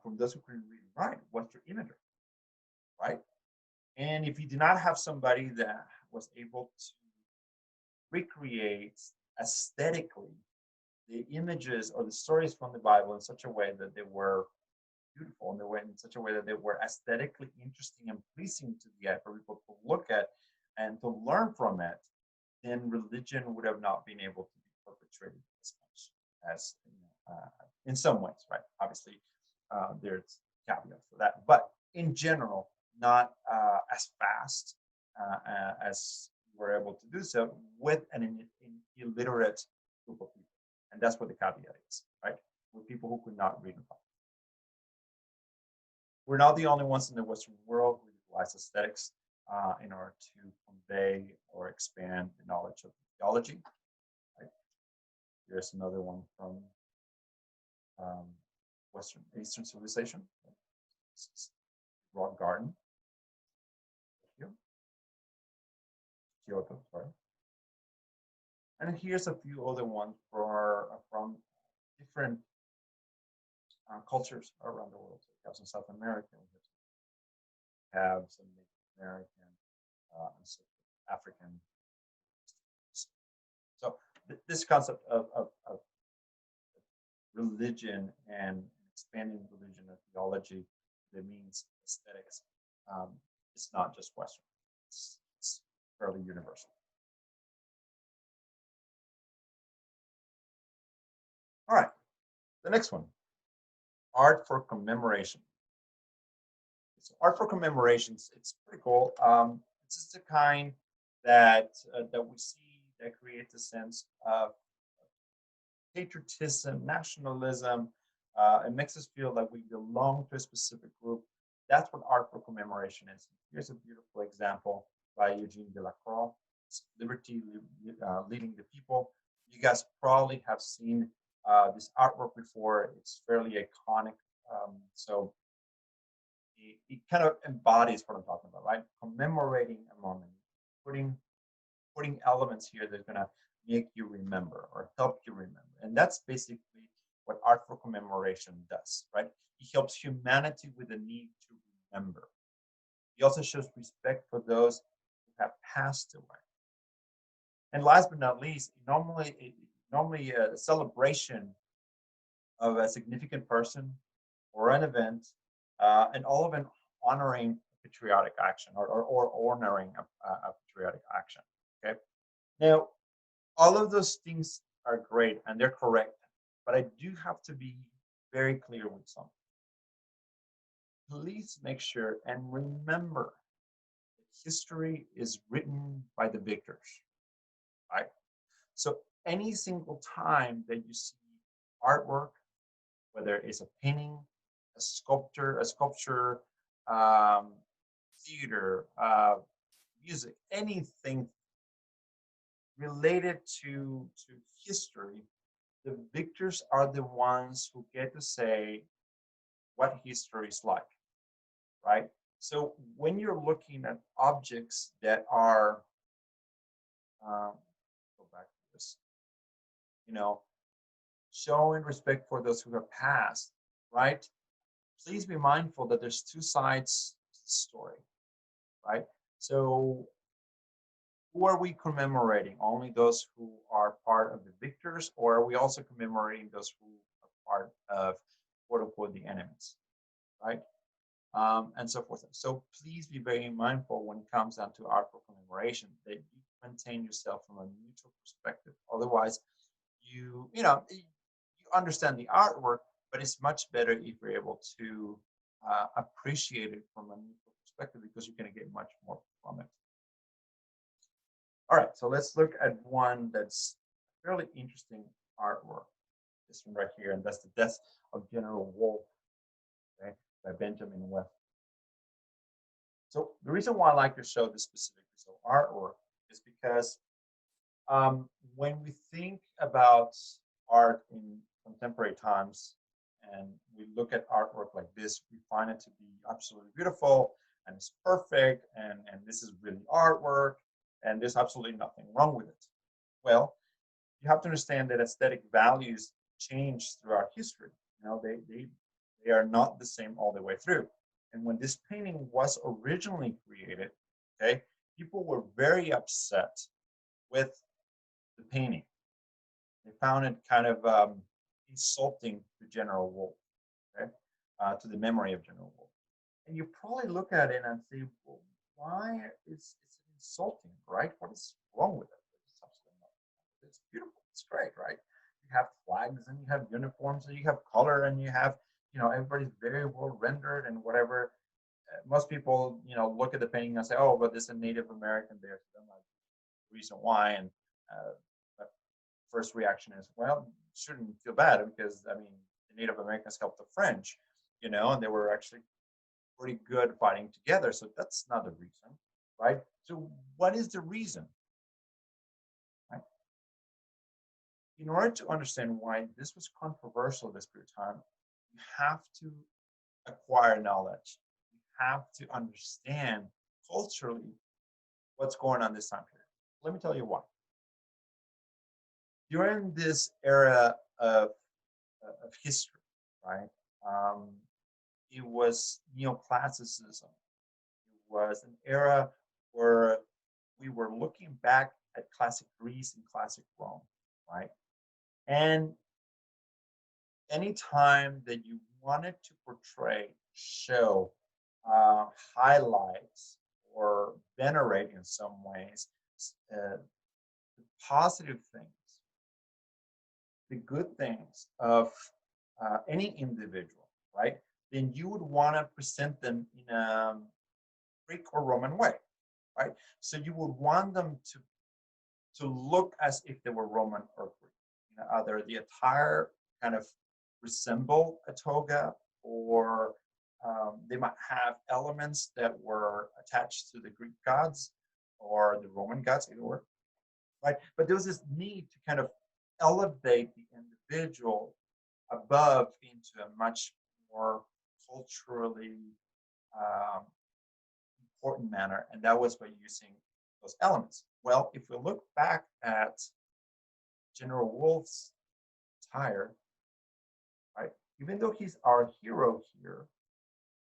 from those who couldn't read and write, was through imagery, right? And if you did not have somebody that was able to recreate aesthetically the images or the stories from the Bible in such a way that they were beautiful, and they were in such a way that they were aesthetically interesting and pleasing to the eye for people to look at and to learn from it, then religion would have not been able to be perpetrated as much as in some ways, right? Obviously, there's caveats for that, but in general, not as fast as we're able to do so with an illiterate group of people. And that's what the caveat is, right? With people who could not read and write. We're not the only ones in the Western world who utilize aesthetics in order to convey or expand the knowledge of theology. Right? Here's another one from Western Eastern civilization. This is Rock Garden. Here. Kyoto, sorry. And here's a few other ones from different cultures around the world. So we have some South American, we have some Native American, and some African. So this concept of religion and expanding religion and theology that means aesthetics is not just Western. It's fairly universal. All right, the next one, art for commemoration. So art for commemorations, it's pretty cool. It's just the kind that we see that creates a sense of patriotism, nationalism. It makes us feel like we belong to a specific group. That's what art for commemoration is. Here's a beautiful example by Eugene Delacroix. It's Liberty Leading the People. You guys probably have seen this artwork before. It's fairly iconic. So it kind of embodies what I'm talking about, right? Commemorating a moment, putting elements here that's going to make you remember or help you remember. And that's basically what art for commemoration does, right? It helps humanity with the need to remember. It also shows respect for those who have passed away. And last but not least, normally a celebration of a significant person or an event, and all of it honoring patriotic action or honoring a patriotic action. Okay. Now, all of those things are great and they're correct, but I do have to be very clear with something. Please make sure and remember that history is written by the victors, right? So any single time that you see artwork, whether it's a painting, a sculpture, theater, music, anything related to history, the victors are the ones who get to say what history is like, right? So when you're looking at objects that are, go back to this, showing respect for those who have passed, right? Please be mindful that there's two sides to the story, right? So who are we commemorating? Only those who are part of the victors, or are we also commemorating those who are part of, quote unquote, the enemies, right? And so forth. So please be very mindful when it comes down to art for commemoration that you maintain yourself from a neutral perspective. Otherwise, you understand the artwork, but it's much better if you're able to appreciate it from a neutral perspective because you're going to get much more from it. All right, so let's look at one that's fairly interesting artwork. This one right here, and that's the Death of General Wolfe, okay, by Benjamin West. So the reason why I like to show this specific piece of artwork is because when we think about art in contemporary times and we look at artwork like this, we find it to be absolutely beautiful and it's perfect and this is really artwork and there's absolutely nothing wrong with it. Well, you have to understand that aesthetic values change throughout history. They are not the same all the way through. And when this painting was originally created, okay, people were very upset with the painting. They found it kind of insulting to General Wolfe, okay, to the memory of General Wolfe. And you probably look at it and say, well, why is it insulting, right? What is wrong with it? It's beautiful. It's great, right? You have flags and you have uniforms and you have color and you have, everybody's very well rendered and whatever. Most people, look at the painting and say, oh, but there's a Native American there. So that's the reason why. And first reaction is, well, shouldn't feel bad because I mean the Native Americans helped the French, and they were actually pretty good fighting together. So that's not the reason, right? So what is the reason? Right? In order to understand why this was controversial this period of time, you have to acquire knowledge. You have to understand culturally what's going on this time period. Let me tell you why. During this era of history, right? Um, it was neoclassicism. It was an era where we were looking back at classic Greece and classic Rome, right? And anytime that you wanted to portray, show, highlights, or venerate in some ways the positive things, the good things of any individual, right? Then you would want to present them in a Greek or Roman way, right? So you would want them to look as if they were Roman or Greek. Either the attire kind of resemble a toga, or they might have elements that were attached to the Greek gods or the Roman gods, either or, right? But there was this need to kind of elevate the individual above into a much more culturally um, important manner, and that was by using those elements. Well, if we look back at General Wolfe's attire, right? Even though he's our hero here,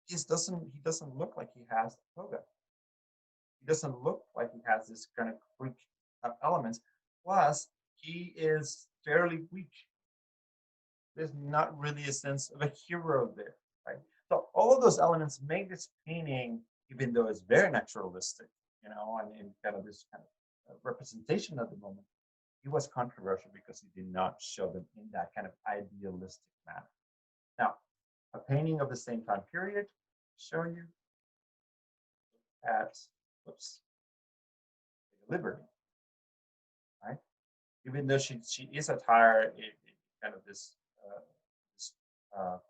he doesn't look like he has a toga. He doesn't look like he has this kind of Greek elements. Plus, he is fairly weak. There's not really a sense of a hero there, right? So all of those elements make this painting, even though it's very naturalistic, and kind of this kind of representation of the moment, it was controversial because he did not show them in that kind of idealistic manner. Now, a painting of the same time period, show you at, whoops, Liberty, right? Even though she is attired in kind of this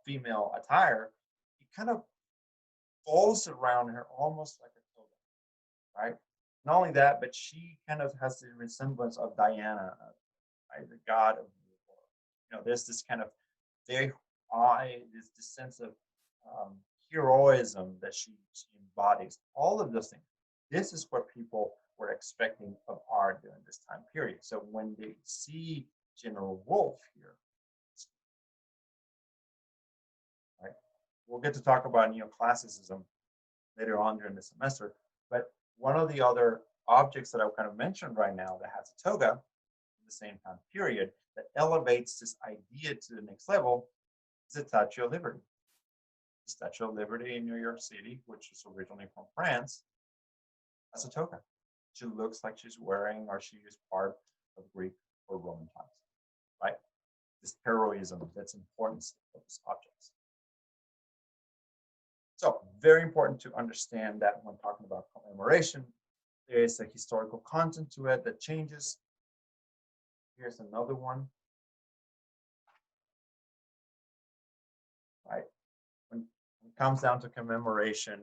female attire, it kind of falls around her almost like a toga, right? Not only that, but she kind of has the resemblance of Diana, right? The god of war. There's this kind of very high, this sense of um, heroism that she embodies. All of those things. This is what people were expecting of art during this time period. So when they see General Wolfe here, right? We'll get to talk about neoclassicism later on during the semester. But one of the other objects that I kind of mentioned right now that has a toga in the same time period that elevates this idea to the next level is the Statue of Liberty. The Statue of Liberty in New York City, which is originally from France, has a toga. She looks like she's wearing, or she is part of Greek or Roman times, right? This heroism, that's importance of these objects. So very important to understand that when talking about commemoration, there is a historical content to it that changes. Here's another one, right? When it comes down to commemoration,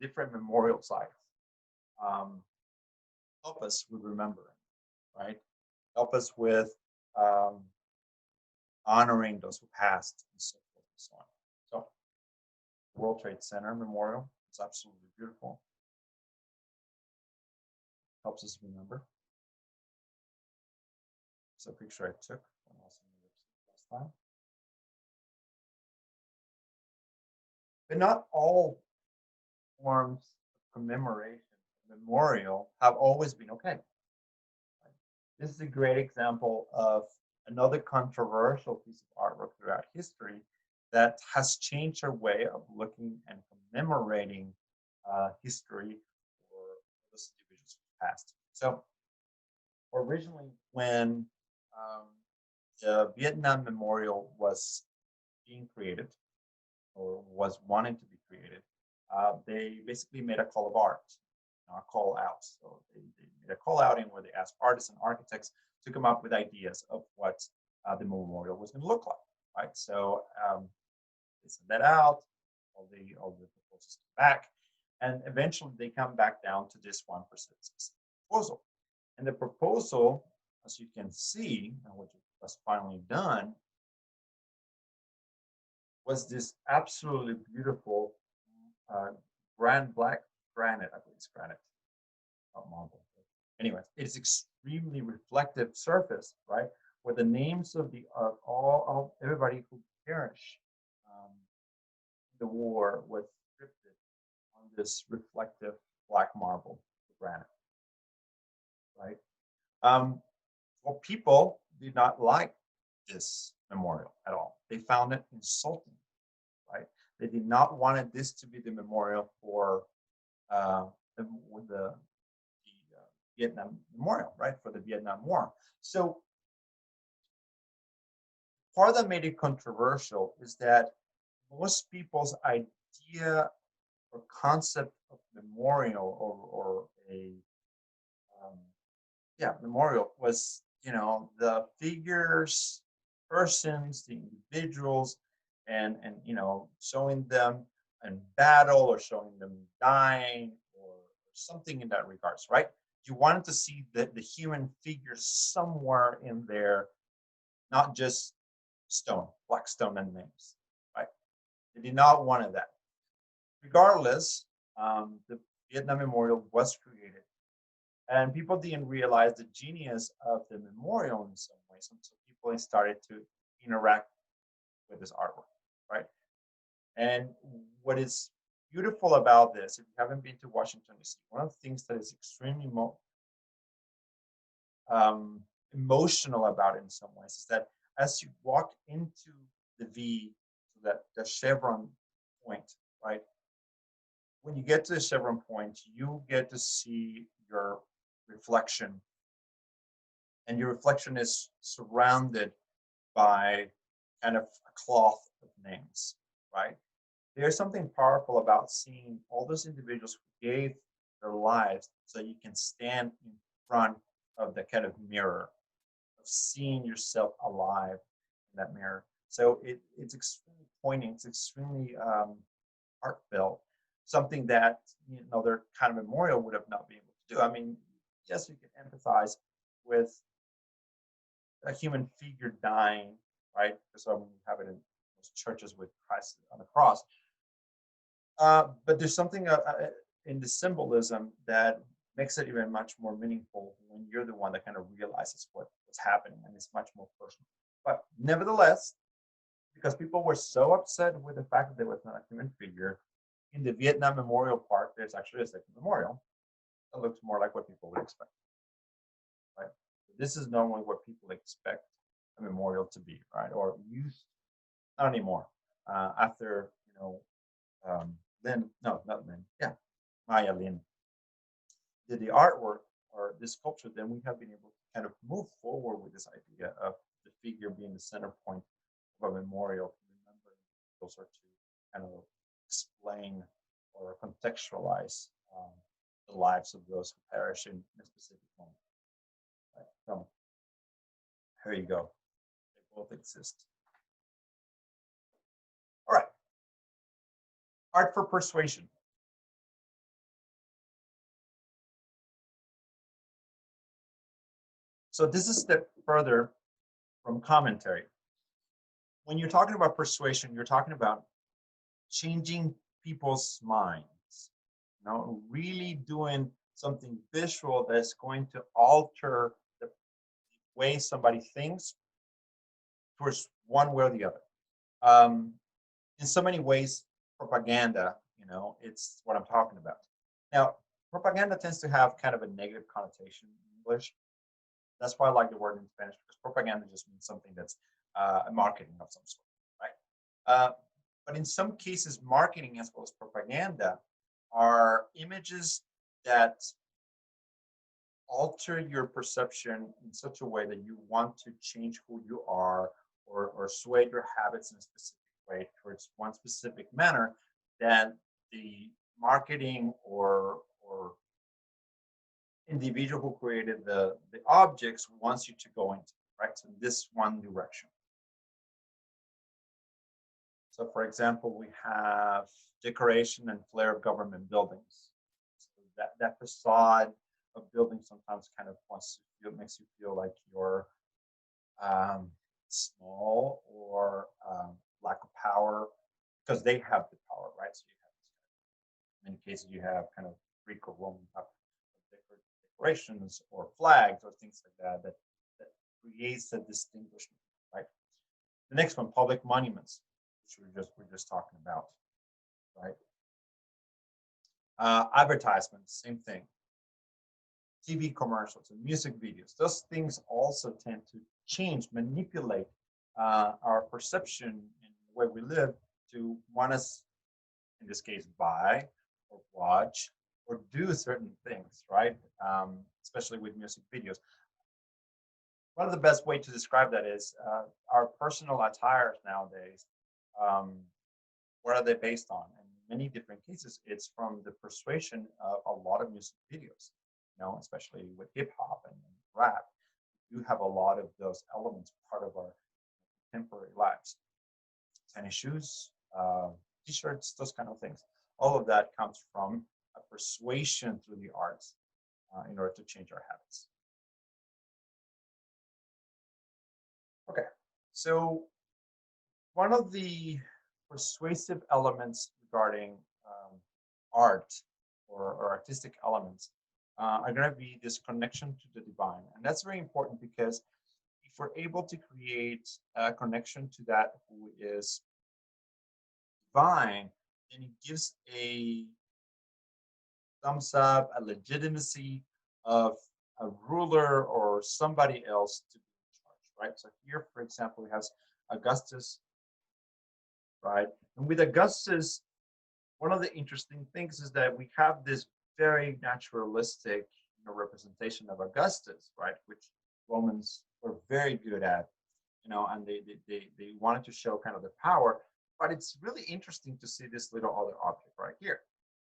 different memorial sites help us with remembering, right? Help us with honoring those who passed and so forth and so on. So, World Trade Center Memorial is absolutely beautiful. Helps us remember. It's a picture I took when I was in New York City last time. But not all forms of commemoration, memorial, have always been okay. This is a great example of another controversial piece of artwork throughout history that has changed our way of looking and commemorating history for those individuals who passed. So originally, when the Vietnam Memorial was being created, or was wanting to be created, they basically made a call of arms. a call out. So they made a call outing where they asked artists and architects to come up with ideas of what the memorial was going to look like, right? So they sent that out, all the proposals come back, and eventually they come back down to this one proposal. And the proposal, as you can see, and what was finally done, was this absolutely beautiful grand black granite. I believe it's granite, not marble. Anyways, it's extremely reflective surface, right? Where the names of all of everybody who perished in the war was scripted on this reflective black marble granite, right? Well, people did not like this memorial at all. They found it insulting, right? They did not want this to be the memorial for the Vietnam Memorial, right, for the Vietnam War. So part that made it controversial is that most people's idea or concept of memorial or a memorial was, the figures, persons, the individuals, and showing them in battle or showing them dying or something in that regards, right? You wanted to see the human figure somewhere in there, not just stone, black stone and names, right? They did not want that. Regardless, the Vietnam Memorial was created, and people didn't realize the genius of the memorial in some ways until people started to interact with this artwork, right? And what is beautiful about this, if you haven't been to Washington, D.C., one of the things that is extremely emotional about it in some ways is that as you walk into the V, that the chevron point, right? When you get to the chevron point, you get to see your reflection, and your reflection is surrounded by kind of a cloth of names, right? There's something powerful about seeing all those individuals who gave their lives so you can stand in front of the kind of mirror of seeing yourself alive in that mirror. So it's extremely poignant, it's extremely heartfelt, something that another kind of memorial would have not been able to do. I mean, yes, you can empathize with a human figure dying, right? Because we have it in most churches with Christ on the cross. But there's something in the symbolism that makes it even much more meaningful when you're the one that kind of realizes what's happening, and it's much more personal. But nevertheless, because people were so upset with the fact that there was not a human figure, in the Vietnam Memorial Park, there's actually a second memorial that looks more like what people would expect. Right? This is normally what people expect a memorial to be, right? Or used, not anymore. After Lin, no, not Lin, yeah, Maya Lin did the artwork or this sculpture, then we have been able to kind of move forward with this idea of the figure being the center point of a memorial to remember those, or to kind of explain or contextualize the lives of those who perish in a specific moment. Right? So here you go. They both exist. All right. Art for persuasion. So this is a step further from commentary. When you're talking about persuasion, you're talking about changing people's minds, really doing something visual that's going to alter the way somebody thinks towards one way or the other. In so many ways, propaganda, it's what I'm talking about. Now, propaganda tends to have kind of a negative connotation in English. That's why I like the word in Spanish, because propaganda just means something that's a marketing of some sort, right? But in some cases, marketing as well as propaganda are images that alter your perception in such a way that you want to change who you are, or sway your habits in a specific way towards one specific manner that the marketing or individual who created the objects wants you to go into, right? So this one direction. So for example, we have decoration and flair of government buildings. So that facade of buildings sometimes kind of wants to feel, makes you feel like you're um, small or lack of power because they have the power, right? So you have in many cases you have kind of Greek or Roman type of decorations or flags or things like that creates a distinguishment, right? The next one, public monuments, which we're just talking about, right? Advertisements, same thing. TV commercials and music videos, those things also tend to change, manipulate our perception and the way we live to want us, in this case, buy or watch or do certain things, right? Especially with music videos. One of the best way to describe that is our personal attires nowadays. Um, what are they based on? In many different cases, it's from the persuasion of a lot of music videos, especially with hip hop and rap. You have a lot of those elements part of our contemporary lives. Tennis shoes, t-shirts, those kind of things. All of that comes from a persuasion through the arts in order to change our habits. Okay, so one of the persuasive elements regarding art or artistic elements are going to be this connection to the divine. And that's very important because if we're able to create a connection to that who is divine, then it gives a thumbs up, a legitimacy of a ruler or somebody else to be in charge, right? So here, for example, we have Augustus, right? And with Augustus, one of the interesting things is that we have this very naturalistic representation of Augustus, right? Which Romans were very good at, and they wanted to show kind of the power. But it's really interesting to see this little other object right here,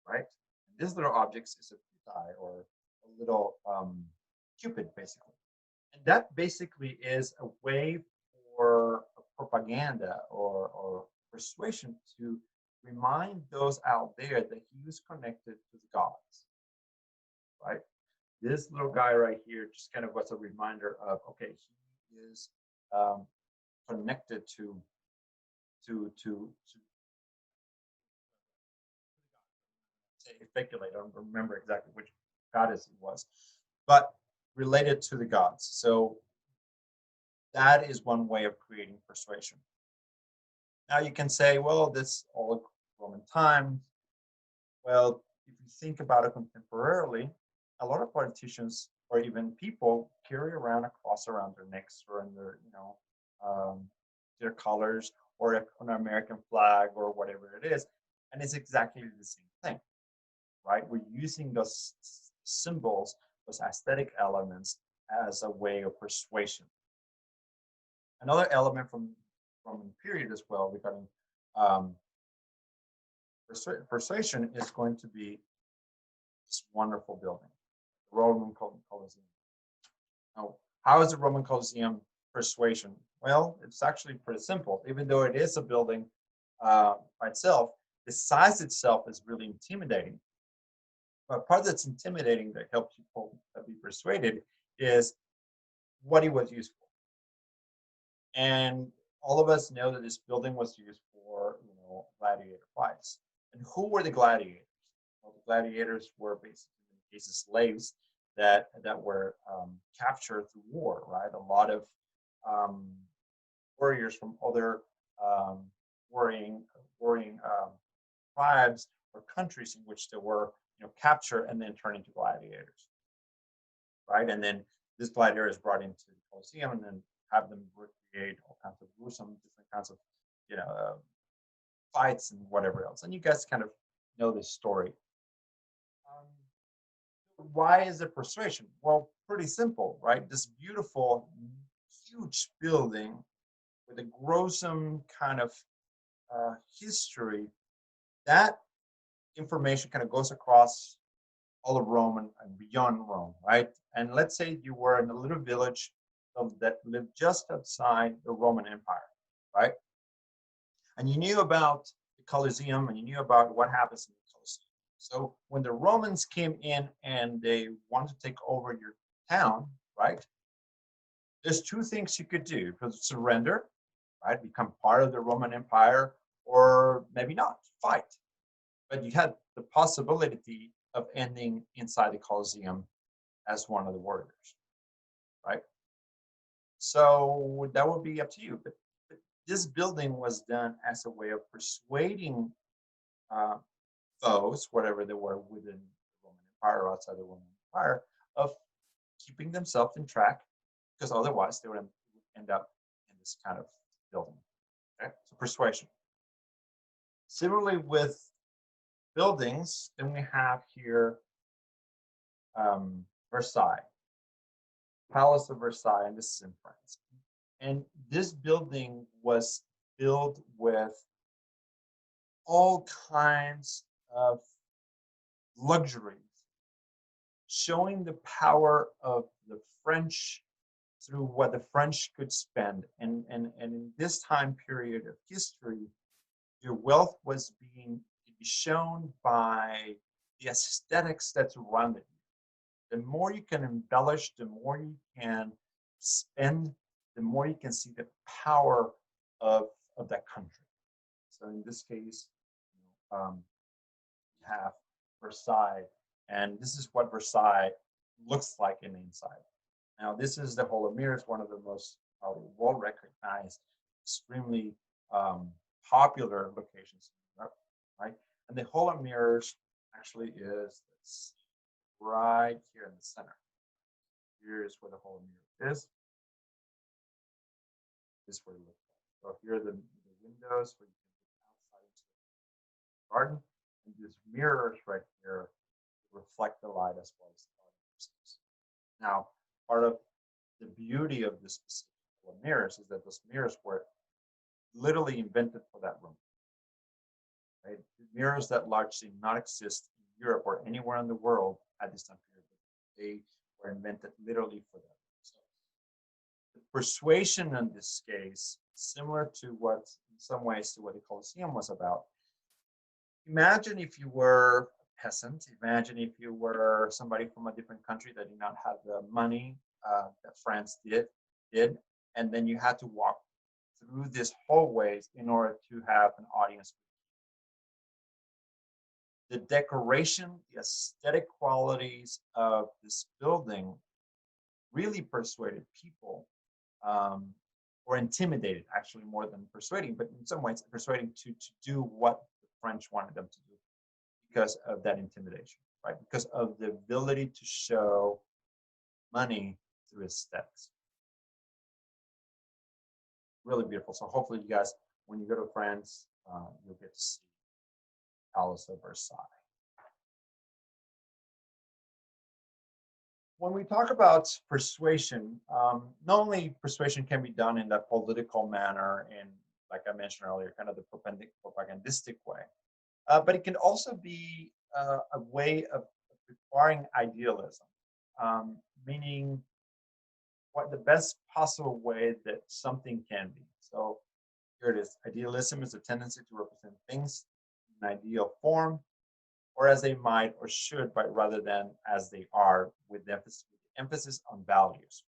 right? And this little object is a putai or a little cupid, basically. And that basically is a way for propaganda or persuasion to remind those out there that he was connected to the gods, right? This little guy right here just kind of was a reminder of, okay, he is connected to speculate. I don't remember exactly which goddess it was, but related to the gods. So that is one way of creating persuasion. Now you can say, well, this all Roman times. Well, if you think about it contemporarily, a lot of politicians or even people carry around a cross around their necks or in their, their colors or an American flag or whatever it is, and it's exactly the same thing, right? We're using those symbols, those aesthetic elements, as a way of persuasion. Another element from Roman period as well regarding persuasion is going to be this wonderful building, the Roman Colosseum. Now, how is the Roman Colosseum persuasion? Well, it's actually pretty simple. Even though it is a building by itself, the size itself is really intimidating. But part that's intimidating that helps people be persuaded is what it was used for. And all of us know that this building was used for, gladiator fights. And who were the gladiators? Well, the gladiators were basically, in cases, slaves that were captured through war, right? A lot of warriors from other warring tribes or countries in which they were, captured and then turned into gladiators, right? And then this gladiator is brought into the Colosseum and then have them recreate all kinds of gruesome, different kinds of, fights and whatever else. And you guys kind of know this story. Why is it persuasion? Well, pretty simple, right? This beautiful, huge building with a gruesome kind of history, that information kind of goes across all of Rome and beyond Rome, right? And let's say you were in a little village that lived just outside the Roman Empire, right? And you knew about the Colosseum and you knew about what happens in the Colosseum. So when the Romans came in and they wanted to take over your town, right? There's two things you could do. You could surrender, right? Become part of the Roman Empire, or maybe not, fight. But you had the possibility of ending inside the Colosseum as one of the warriors, right? So that would be up to you. But this building was done as a way of persuading uh, foes, whatever they were within the Roman Empire or outside the Roman Empire, of keeping themselves in track, because otherwise they would end up in this kind of building. Okay, so persuasion. Similarly with buildings, then we have here Versailles, Palace of Versailles, and this is in France. And this building was built with all kinds of luxuries, showing the power of the French through what the French could spend. And in this time period of history, your wealth was being shown by the aesthetics that surrounded you. The more you can embellish, the more you can spend, the more you can see the power of that country. So in this case, you have Versailles, and this is what Versailles looks like in the inside. Now, this is the Hall of Mirrors, one of the most well-recognized, extremely popular locations in Europe, right? And the Hall of Mirrors actually is right here in the center. Here's where the Hall of Mirrors is. This is where you look at. So here are the windows where you can look outside into the garden. And these mirrors right here reflect the light as well as the audience. Now, part of the beauty of this specific mirrors is that those mirrors were literally invented for that room. Right? Mirrors that largely did not exist in Europe or anywhere in the world at this time period. They were invented literally for that. So the persuasion in this case, similar to what, in some ways, to what the Colosseum was about. Imagine if you were a peasant. Imagine if you were somebody from a different country that did not have the money that France did, and then you had to walk through these hallways in order to have an audience. The decoration, the aesthetic qualities of this building really persuaded people, or intimidated, actually, more than persuading, but in some ways persuading to do what the French wanted them to do because of that intimidation, right? Because of the ability to show money through aesthetics. Really beautiful. So hopefully you guys, when you go to France, you'll get to see Palace of Versailles. When we talk about persuasion, not only persuasion can be done in that political manner, and like I mentioned earlier, kind of the propagandistic way, but it can also be a way of requiring idealism, meaning what the best possible way that something can be. So here it is. Idealism is a tendency to represent things in an ideal form, or as they might or should, but rather than as they are, with emphasis on values.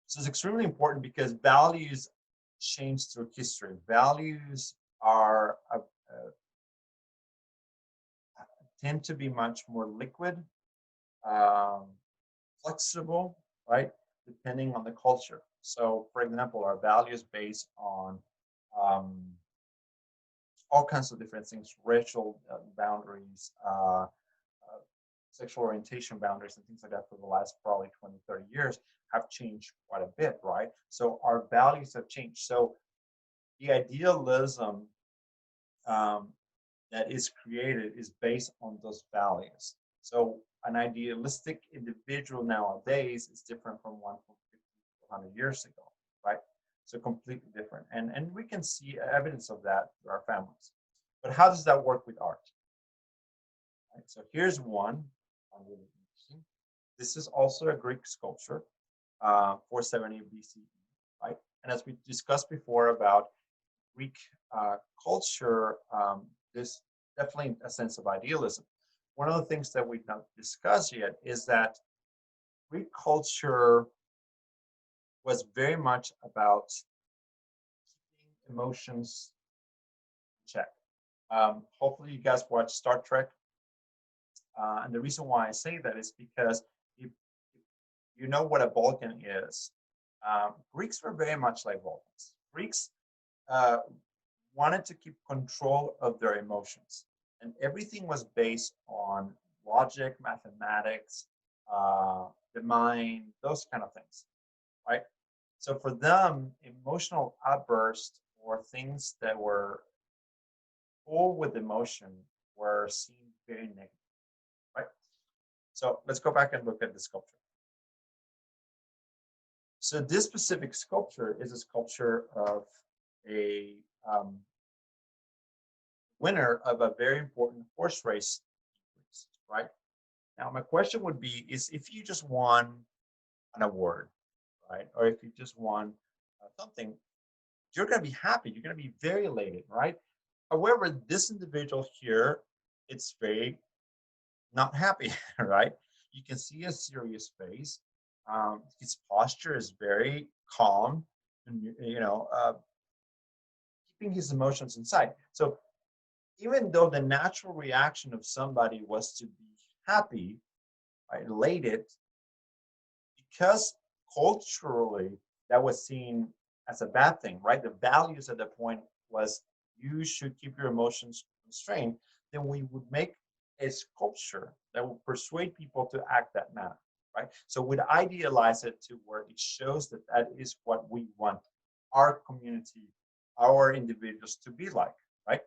So it's extremely important because values change through history. Values are tend to be much more liquid, flexible, right? Depending on the culture. So, for example, our values based on all kinds of different things, racial boundaries, sexual orientation boundaries, and things like that for the last probably 20, 30 years have changed quite a bit, right? So our values have changed. So the idealism that is created is based on those values. So an idealistic individual nowadays is different from one from 50 to 100 years ago, right? So completely different. And we can see evidence of that through our families. But how does that work with art? Right? So here's one. Really interesting. This is also a Greek sculpture, 470 BCE, right? And as we discussed before about Greek culture, there's definitely a sense of idealism. One of the things that we've not discussed yet is that Greek culture was very much about keeping emotions in check. Hopefully, you guys watch Star Trek. And the reason why I say that is because if you know what a Vulcan is, Greeks were very much like Vulcans. Greeks uh, wanted to keep control of their emotions, and everything was based on logic, mathematics, the mind, those kind of things, right? So for them, emotional outbursts or things that were full with emotion were seen very negative, right? So let's go back and look at the sculpture. So this specific sculpture is a sculpture of a winner of a very important horse race, right? Now, my question would be: is if you just won an award, right, or if you just won something, you're going to be happy. You're going to be very elated, right? However, this individual here, it's very not happy, right? You can see a serious face. His posture is very calm, and keeping his emotions inside. So even though the natural reaction of somebody was to be happy, right, elated, because culturally that was seen as a bad thing, right? The values at that point was you should keep your emotions constrained. Then we would make a sculpture that will persuade people to act that manner, right? So we'd idealize it to where it shows that that is what we want our community, our individuals to be like, right?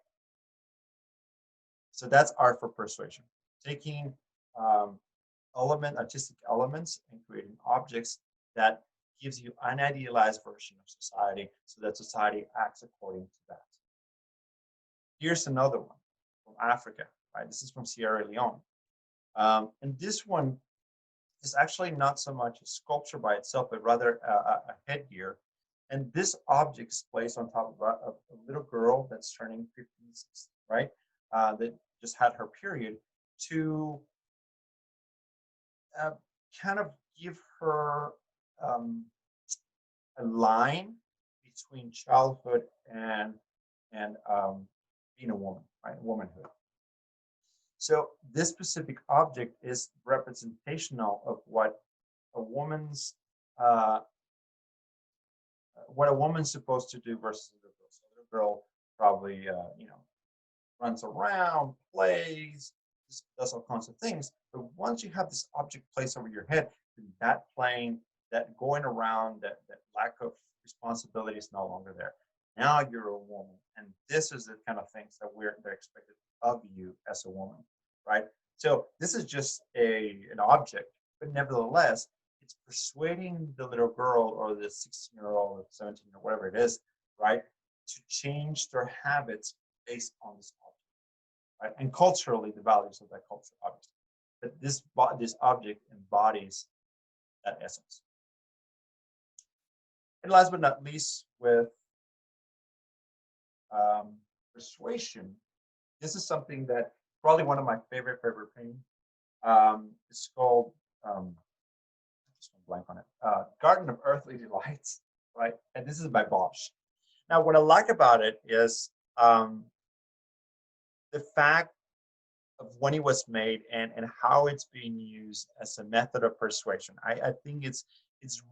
So that's art for persuasion, taking um, artistic elements and creating objects that gives you an idealized version of society so that society acts according to that. Here's another one from Africa, right? This is from Sierra Leone. And this one is actually not so much a sculpture by itself, but rather a headgear. And this object is placed on top of a little girl that's turning 15, 16, right? That just had her period to uh, kind of give her um, a line between childhood and being a woman, right? Womanhood. So this specific object is representational of uh, what a woman's supposed to do versus a little girl. So a little girl probably runs around, plays, just does all kinds of things. But once you have this object placed over your head, then that playing, that going around, that lack of responsibility is no longer there. Now you're a woman, and this is the kind of things that they're expected of you as a woman, right? So this is just an object, but nevertheless, it's persuading the little girl or the 16-year-old or 17 or whatever it is, right, to change their habits based on this object, right? And culturally, the values of that culture, obviously. But this object embodies that essence. And last but not least, with um, persuasion, this is something that probably one of my favorite paintings. It's called just went blank on it. Garden of Earthly Delights, right? And this is by Bosch. Now, what I like about it is the fact of when it was made and how it's being used as a method of persuasion. I think it's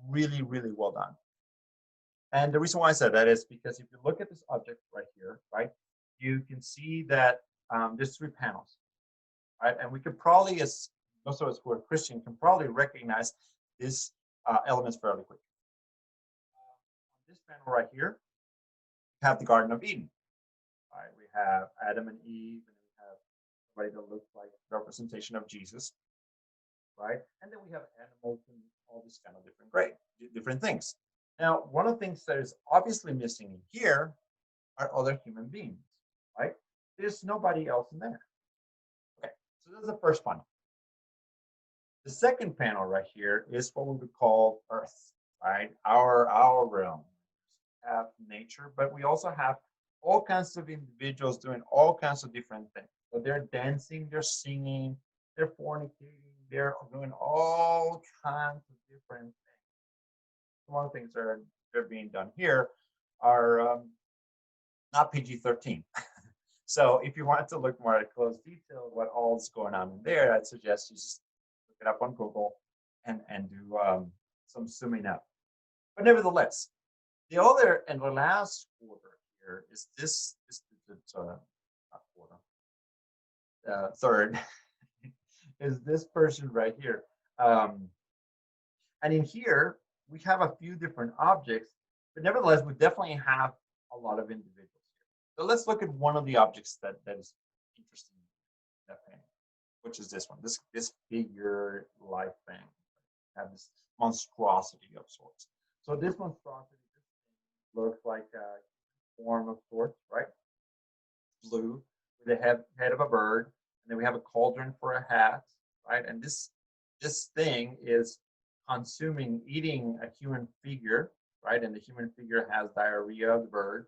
really, really well done. And the reason why I said that is because if you look at this object right here, right, you can see that there's 3 panels, right? And we could probably, as most of us who are Christian, can probably recognize these elements fairly quickly. On this panel right here, we have the Garden of Eden, right? We have Adam and Eve, and we have somebody that looks like representation of Jesus, right? And then we have animals and all these kind of different things. Now, one of the things that is obviously missing in here are other human beings, right? There's nobody else in there. Okay, so So that's the first one. The second panel right here is what we would call Earth, right? Our realm. We have nature, but we also have all kinds of individuals doing all kinds of different things. So they're dancing, they're singing, they're fornicating, they're doing all kinds of different things. One of the things that are being done here are not PG-13. So if you want to look more at close detail what all is going on in there, I'd suggest you just look it up on Google and do some zooming up. But nevertheless, the other and the last quarter here is this not quarter, third is this person right here. And in here, we have a few different objects, but nevertheless, we definitely have a lot of individuals here. So let's look at one of the objects that is interesting in that painting, which is this one, this figure-like thing. Have this monstrosity of sorts. So this monstrosity looks like a form of sorts, right? Blue with the head of a bird, and then we have a cauldron for a hat, right? And this thing is eating a human figure, right? And the human figure has diarrhea of the bird.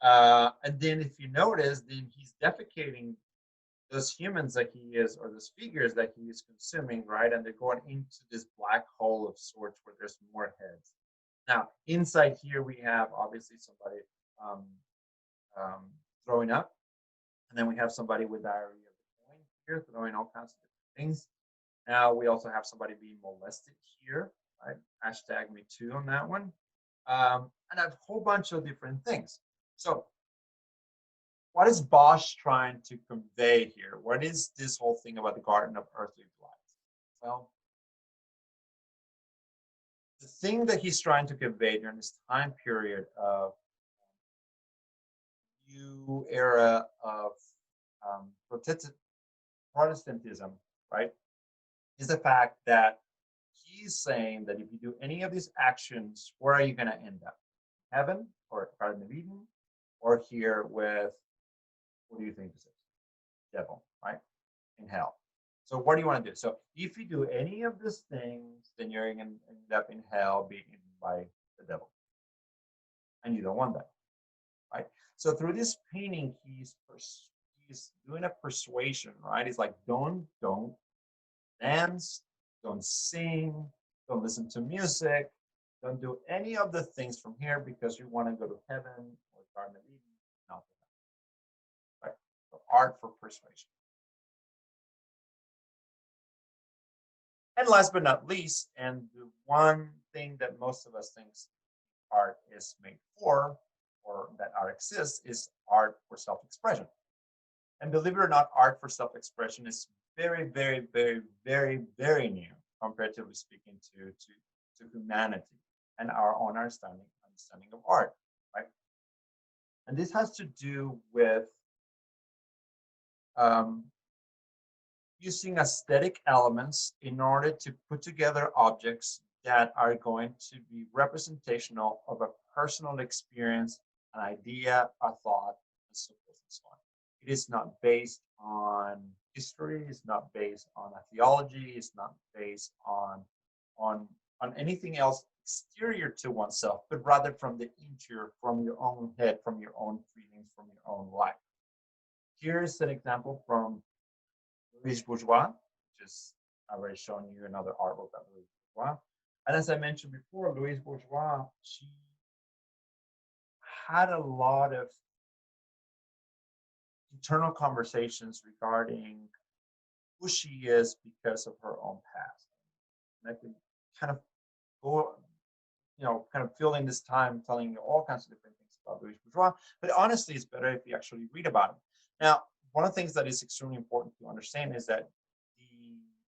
And then if you notice, then he's defecating those humans that he is, or those figures that he is consuming, right? And they're going into this black hole of sorts where there's more heads. Now, inside here, we have obviously somebody throwing up. And then we have somebody with diarrhea of the coin here, throwing all kinds of different things. Now we also have somebody being molested here, right? Hashtag me too on that one. And a whole bunch of different things. So what is Bosch trying to convey here? What is this whole thing about the Garden of Earthly Delights? Well, the thing that he's trying to convey during this time period of new era of Protestantism, right, is the fact that he's saying that if you do any of these actions, where are you going to end up? Heaven or Garden of Eden, or here with, what do you think this is? Devil, right? In hell. So what do you want to do? So if you do any of these things, then you're going to end up in hell being eaten by the devil. And you don't want that, right? So through this painting, he's doing a persuasion, right? He's like, don't dance, don't sing, don't listen to music, don't do any of the things from here because you want to go to heaven or Garden of Eden, not the right? So art for persuasion. And last but not least, and the one thing that most of us think art is made for, or that art exists, is art for self-expression. And believe it or not, art for self-expression is very, very, very, very, very new, comparatively speaking, to humanity and our own understanding of art, right? And this has to do with using aesthetic elements in order to put together objects that are going to be representational of a personal experience, an idea, a thought, and so forth and so on. It is not based on history, it's not based on a theology, it's not based on anything else exterior to oneself, but rather from the interior, from your own head, from your own feelings, from your own life. Here's an example from Louise Bourgeois, which is, I've already shown you another artwork by Louise Bourgeois. And as I mentioned before, Louise Bourgeois, she had a lot of internal conversations regarding who she is because of her own past. And I can kind of go, kind of filling this time telling you all kinds of different things about Louise Bourgeois, but honestly, it's better if you actually read about it. Now, one of the things that is extremely important to understand is that the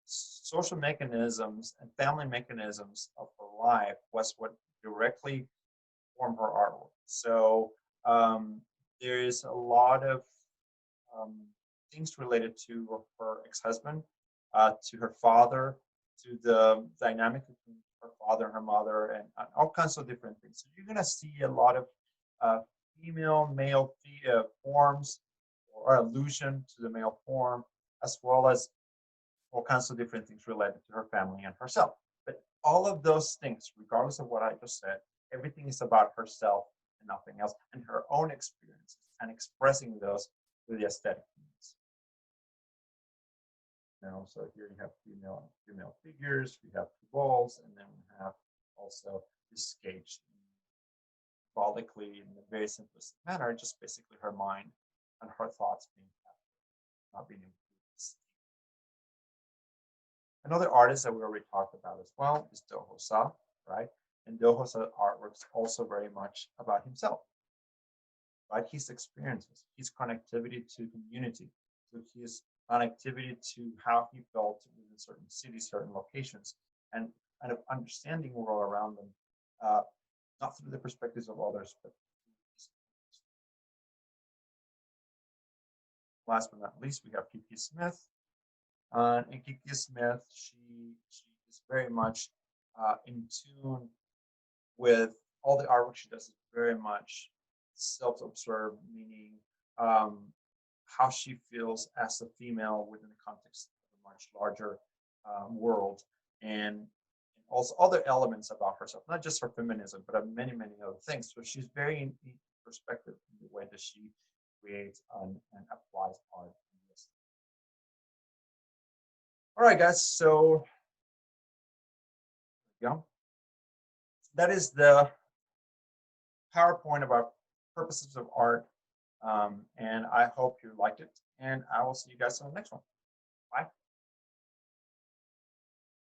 social mechanisms and family mechanisms of her life was what directly formed her artwork. So there is a lot of things related to her ex-husband, to her father, to the dynamic between her father and her mother, and all kinds of different things. So you're going to see a lot of female, male forms, or allusion to the male form, as well as all kinds of different things related to her family and herself. But all of those things, regardless of what I just said, everything is about herself and nothing else, and her own experiences and expressing those through the aesthetic means. So here you have female figures, we have two balls, and then we have also this sketch symbolically in a very simplistic manner, just basically her mind and her thoughts being captured, not being influenced. Another artist that we already talked about as well is Do Ho Sa, right? And Do Ho Sa artworks also very much about himself, right? His experiences, his connectivity to community, to his connectivity to how he felt within certain cities, certain locations, and kind of understanding the world around them, not through the perspectives of others, but last but not least, we have Kiki Smith. And Kiki Smith, she is very much in tune with all the artwork she does. Is very much self-observed, meaning how she feels as a female within the context of a much larger world, and also other elements about herself, not just her feminism, but many, many other things. So she's very in perspective in the way that she creates and applies art. All right, guys. So yeah, that is the PowerPoint about purposes of art. And I hope you liked it. And I will see you guys on the next one. Bye.